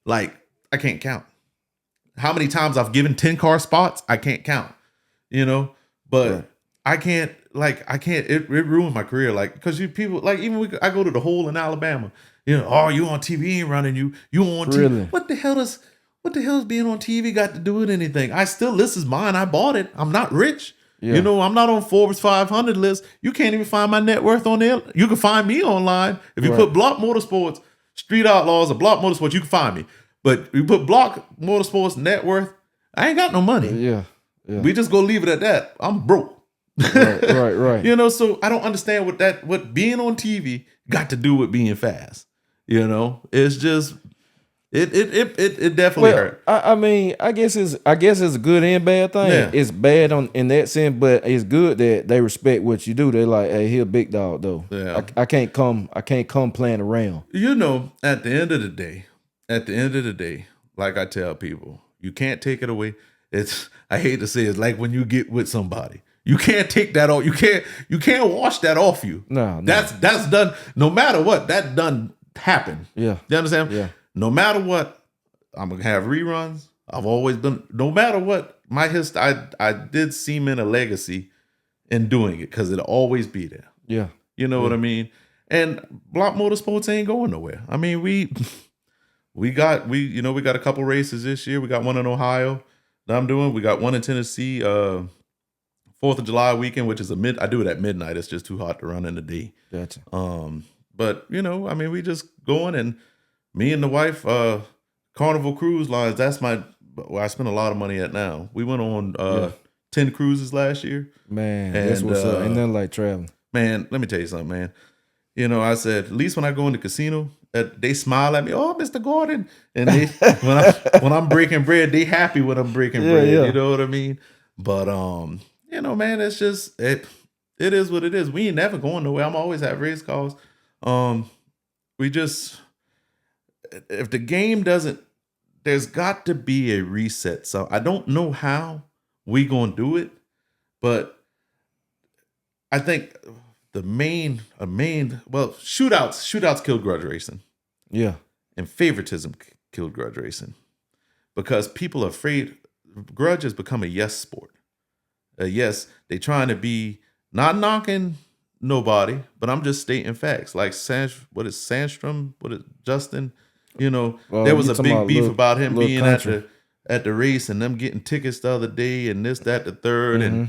Like, I can't count. How many times I've given 10-car spots? I can't count. But right. I can't, it ruined my career. Like, because people, like, even I go to the hole in Alabama, you on TV ain't running you on TV. Really? What the hell is being on TV got to do with anything? This is mine. I bought it. I'm not rich. Yeah. I'm not on Forbes 500 list. You can't even find my net worth on there. You can find me online. If you put Block Motorsports, Street Outlaws, or Block Motorsports, you can find me. But you put Block Motorsports net worth, I ain't got no money. Yeah. We just go leave it at that. I'm broke. Right. So I don't understand what being on TV got to do with being fast. It's just it definitely hurt. I mean, I guess it's a good and bad thing. Yeah. It's bad in that sense, but it's good that they respect what you do. They're like, hey, he a big dog though. Yeah. I can't come playing around. At the end of the day, like I tell people, you can't take it away. I hate to say it's like when you get with somebody. You can't take that off. You can't wash that off you. No. That's done. No matter what, that done happened. Yeah. You understand? Yeah. No matter what, I'm gonna have reruns. I've always been. No matter what, my history, I did cement a legacy in doing it because it'll always be there. Yeah. You know what I mean? And Block Motorsports ain't going nowhere. I mean, we got a couple races this year. We got one in Ohio that I'm doing. We got one in Tennessee, 4th of July weekend, which is I do it at midnight. It's just too hot to run in the day. Gotcha. But we just going, and me and the wife, Carnival Cruise Lines, that's where I spend a lot of money at now. We went on 10 cruises last year. Man, that's what's up. Ain't nothing like traveling. Man, let me tell you something, man. I said, at least when I go in the casino, they smile at me. Oh, Mr. Gordon. And they when I'm breaking bread, they happy when I'm breaking bread. Yeah. You know what I mean? But man, it's just it is what it is. We ain't never going nowhere. I'm always at race cars. if the game doesn't, there's got to be a reset. So I don't know how we gonna do it, but I think shootouts killed grudge racing. Yeah. And favoritism killed grudge racing. Because people are afraid, grudge has become a yes sport. Yes, they trying to be, not knocking nobody, but I'm just stating facts. Like Sandstrom? Justin? There was a big beef about him being at the race and them getting tickets the other day and this, that, the third. And,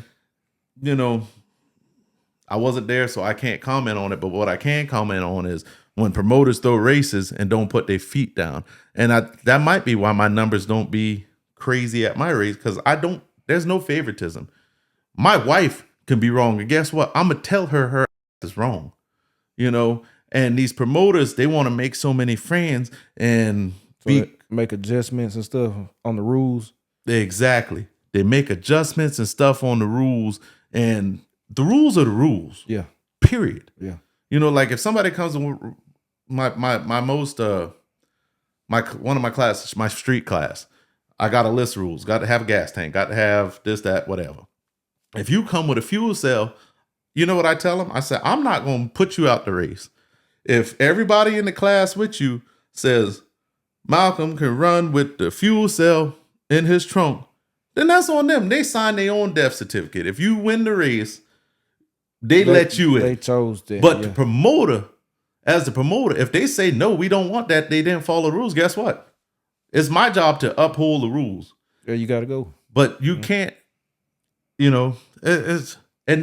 I wasn't there, so I can't comment on it. But what I can comment on is when promoters throw races and don't put their feet down. And that might be why my numbers don't be crazy at my race, because there's no favoritism. My wife can be wrong, and guess what? I'm going to tell her is wrong. And these promoters, they want to make so many friends and make adjustments and stuff on the rules. Exactly. They make adjustments and stuff on the rules, and the rules are the rules. Yeah. Period. Yeah. Like if somebody comes in one of my classes, my street class, I got to list rules. Got to have a gas tank. Got to have this, that, whatever. If you come with a fuel cell, you know what I tell them? I say, I'm not going to put you out the race. If everybody in the class with you says Malcolm can run with the fuel cell in his trunk, then that's on them. They sign their own death certificate. If you win the race, they let you in. They chose that. But the promoter, if they say, no, we don't want that, they didn't follow the rules, guess what? It's my job to uphold the rules. Yeah, you got to go. But you can't, and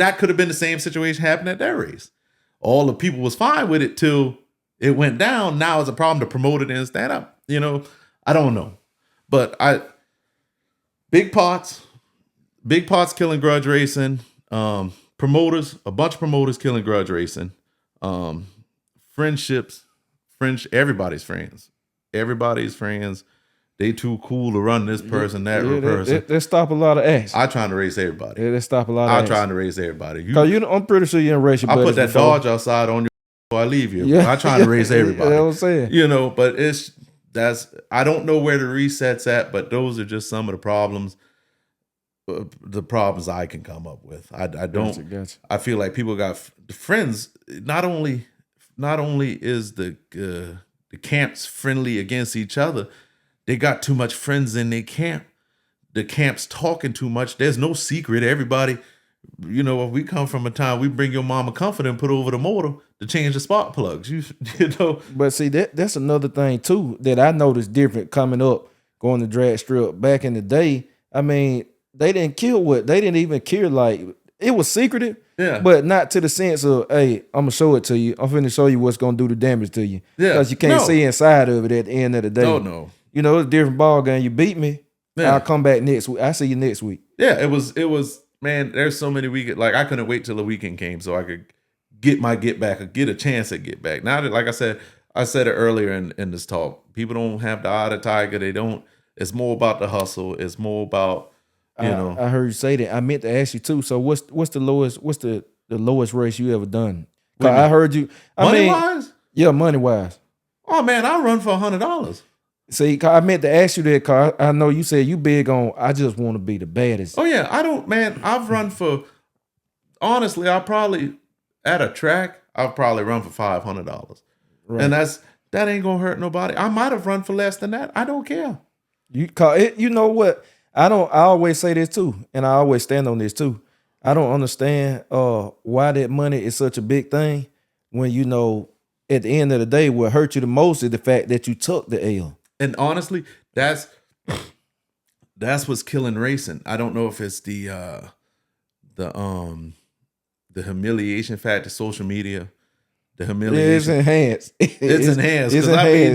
that could have been the same situation happening at that race. All the people was fine with it till it went down. Now it's a problem to promote it and stand up. I don't know. But big pots killing grudge racing. Promoters, a bunch of promoters killing grudge racing. Friendships, everybody's friends. Everybody's friends. They too cool to run this person, person. They stop a lot of acts. I trying to race everybody. Yeah, they stop a lot of acts. I'm trying to race everybody. I'm pretty sure you didn't race your buddies. I put that Dodge outside on you before I leave you. Yeah. I trying to race everybody. That's what I'm saying. But I don't know where the reset's at, but those are just some of the problems. The problems I can come up with. I don't. Gotcha. I feel like people got friends. Not only is the camps friendly against each other, they got too much friends in their camp. The camp's talking too much. There's no secret. Everybody, if we come from a time, we bring your mama comfort and put over the motor to change the spark plugs. But see, that's another thing too that I noticed different coming up, going to drag strip back in the day. I mean, they didn't even care, like it was secretive, but not to the sense of, hey, I'm gonna show it to you. I'm finna show you what's gonna do the damage to you. Yeah, because you can't see inside of it at the end of the day. No. It's a different ball game. You beat me, I'll come back next week. I'll see you next week. Yeah, it was. Man, there's so many weekends. Like I couldn't wait till the weekend came so I could get my get back or get a chance at get back. Now that, like I said it earlier in this talk, people don't have the eye of the tiger. They don't. It's more about the hustle. It's more about. I heard you say that. I meant to ask you too. So what's the lowest? What's the lowest race you ever done? I heard you. Money wise? Yeah, money wise. Oh man, I run for $100. See, I meant to ask you that, cause I know you said you big on. I just want to be the baddest. Oh yeah, I don't. Man, I've run for. Honestly, I'll probably at a track. I'll probably run for $500, and that ain't gonna hurt nobody. I might have run for less than that. I don't care. You know what? I always say this too, and I always stand on this too. I don't understand why that money is such a big thing when at the end of the day, what hurt you the most is the fact that you took the L. And honestly, that's what's killing racing. I don't know if it's the humiliation factor, social media, the humiliation. It's enhanced. It's enhanced because I mean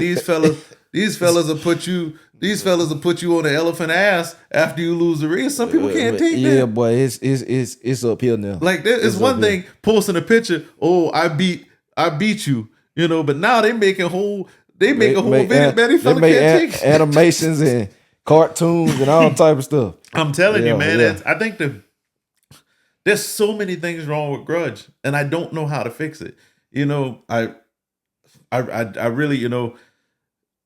these fellas will put you. These fellas will put you on the elephant ass after you lose the race. Some people can't take that. Yeah, boy, it's uphill now. Like it's one thing posting a picture. Oh, I beat you. But now they make a whole video. Man, these fellas can't take animations and cartoons and all type of stuff. I'm telling you, man. I think there's so many things wrong with grudge, and I don't know how to fix it. I really,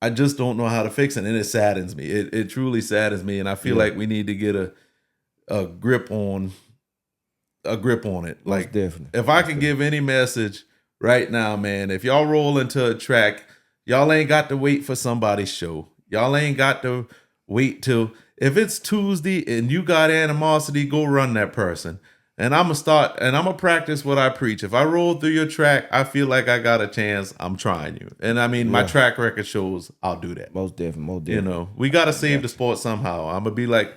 I just don't know how to fix it, and it saddens me. It truly saddens me, and I feel like we need to get a grip on it. Like, definitely. If I can give any message right now, man, if y'all roll into a track, y'all ain't got to wait for somebody's show. Y'all ain't got to wait till, if it's Tuesday and you got animosity, go run that person. And I'm gonna practice what I preach. If I roll through your track, I feel like I got a chance, I'm trying you. And I mean, my track record shows I'll do that. Most definitely. We got to save the sport somehow. I'm gonna be like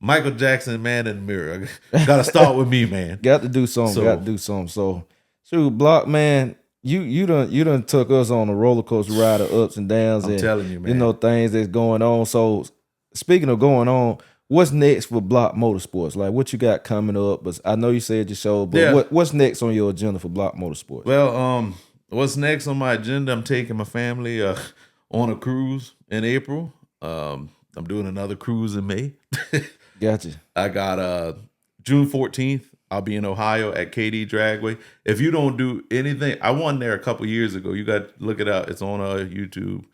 Michael Jackson, man in the mirror. Got to start with me, man. Got to do something. So, shoot, Block, man, you done took us on a roller coaster ride of ups and downs. I'm telling you, man. Things that's going on. So, speaking of going on, what's next for Block Motorsports? Like, what you got coming up? But I know you said your show, but what's next on your agenda for Block Motorsports? Well, what's next on my agenda? I'm taking my family on a cruise in April. I'm doing another cruise in May. Gotcha. I got June 14th. I'll be in Ohio at KD Dragway. If you don't do anything, I won there a couple years ago. You got to look it up. It's on YouTube.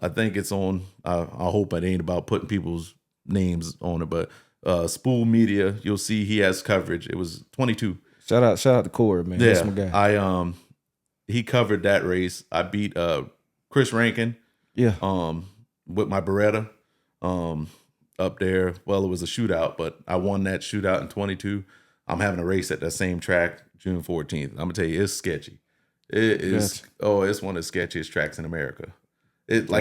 I think it's on. I hope it ain't about putting people's names on it, but Spool Media, you'll see he has coverage. It was 22. Shout out to Corey, man. Yeah, that's my guy. He covered that race. I beat Chris Rankin. Yeah. With my Beretta. Up there. Well, it was a shootout, but I won that shootout in 22. I'm having a race at that same track June 14th. I'm gonna tell you, it's sketchy. It is. Gotcha. Oh, it's one of the sketchiest tracks in America. It's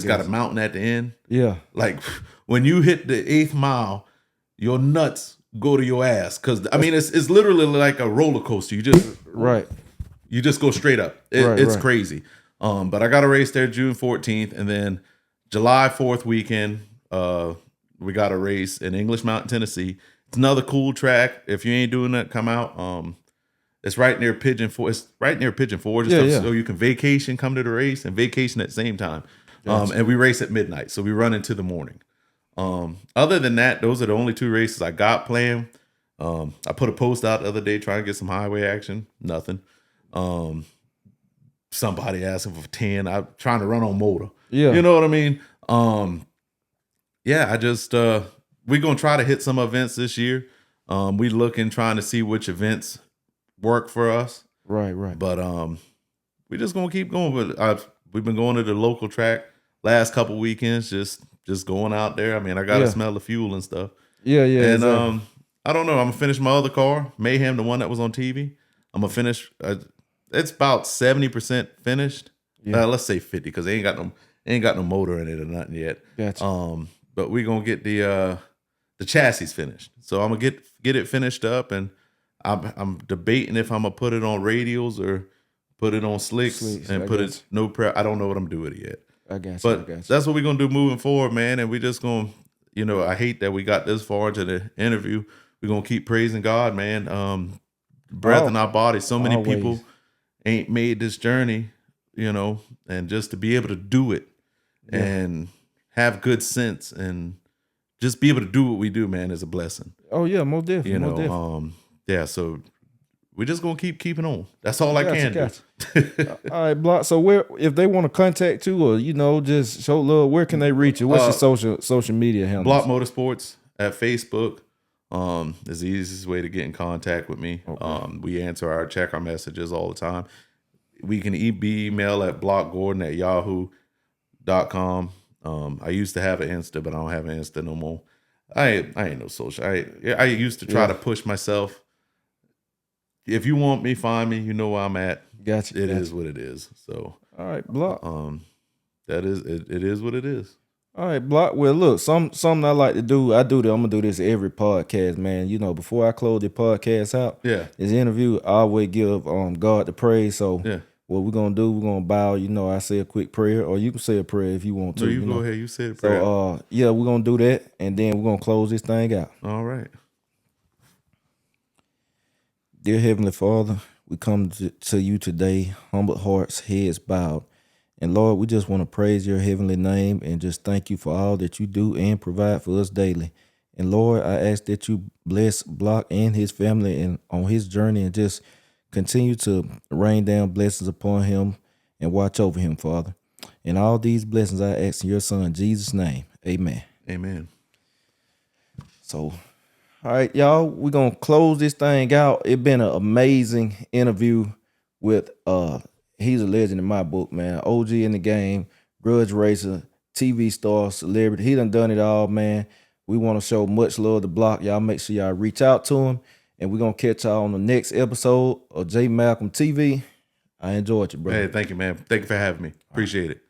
got a mountain at the end. Yeah. Like when you hit the 8th mile, your nuts go to your ass. Cause I mean, it's literally like a roller coaster. You just You just go straight up. It's crazy. But I got a race there June 14th, and then July 4th weekend, we got a race in English Mountain, Tennessee. It's another cool track. If you ain't doing that, come out. It's right near Pigeon Forge. It's right near Pigeon Forge. So you can vacation, come to the race, and vacation at the same time. Gotcha. And we race at midnight, so we run into the morning. Other than that, those are the only 2 races I got planned. I put a post out the other day trying to get some highway action. Nothing. Somebody asking for 10. I'm trying to run on motor. Yeah. You know what I mean? I just we're gonna try to hit some events this year. We trying to see which events work for us. Right. But we just gonna keep going. But we've been going to the local track last couple weekends, just going out there. I mean, I gotta smell the fuel and stuff. Yeah. And exactly. I don't know. I'm gonna finish my other car, Mayhem, the one that was on TV. I'm gonna finish. It's about 70% finished. Yeah. Let's say 50 because they ain't got no motor in it or nothing yet. Gotcha. But we're gonna get the chassis finished. So I'm gonna get it finished up, and I'm debating if I'm gonna put it on radials or put it on slicks and put it no prep. I don't know what I'm doing with it yet. I got you. But that's what we're gonna do moving forward, man. And we just gonna, I hate that we got this far into the interview. We're gonna keep praising God, man. Breath in our body. So many people ain't made this journey, and just to be able to do it and have good sense and just be able to do what we do, man, is a blessing. Oh yeah, most definitely. So we're just gonna keep keeping on. That's all I can do. All right, Block. So if they want to contact you or just show love, where can they reach you? What's your social media handle? Block Motorsports at Facebook. Is the easiest way to get in contact with me. Okay. We check our messages all the time. We can be email at blockgordon@yahoo.com. I used to have an Insta, but I don't have an Insta no more. I ain't no social. I used to try to push myself. If you want me, find me. You know where I'm at. Gotcha. It is what it is. So all right, Block. That is it is what it is. All right, Block. Well, look, something I like to do. I'm gonna do this every podcast, man. Before I close the podcast out, this interview, I always give God the praise. So what we're gonna do, we're gonna bow. I say a quick prayer, or you can say a prayer if you want to. No, you go ahead. You say a prayer. So we're gonna do that, and then we're gonna close this thing out. All right. Dear Heavenly Father, we come to you today, humble hearts, heads bowed. And Lord, we just want to praise your heavenly name and just thank you for all that you do and provide for us daily. And Lord, I ask that you bless Block and his family and on his journey and just continue to rain down blessings upon him and watch over him, Father. And all these blessings I ask in your son, Jesus' name. Amen. Amen. So, all right, y'all, we're going to close this thing out. It's been an amazing interview with, he's a legend in my book, man. OG in the game, grudge racer, TV star, celebrity. He done it all, man. We want to show much love to Block. Y'all make sure y'all reach out to him. And we're going to catch y'all on the next episode of JMalcom TV. I enjoyed you, bro. Hey, thank you, man. Thank you for having me. Appreciate it.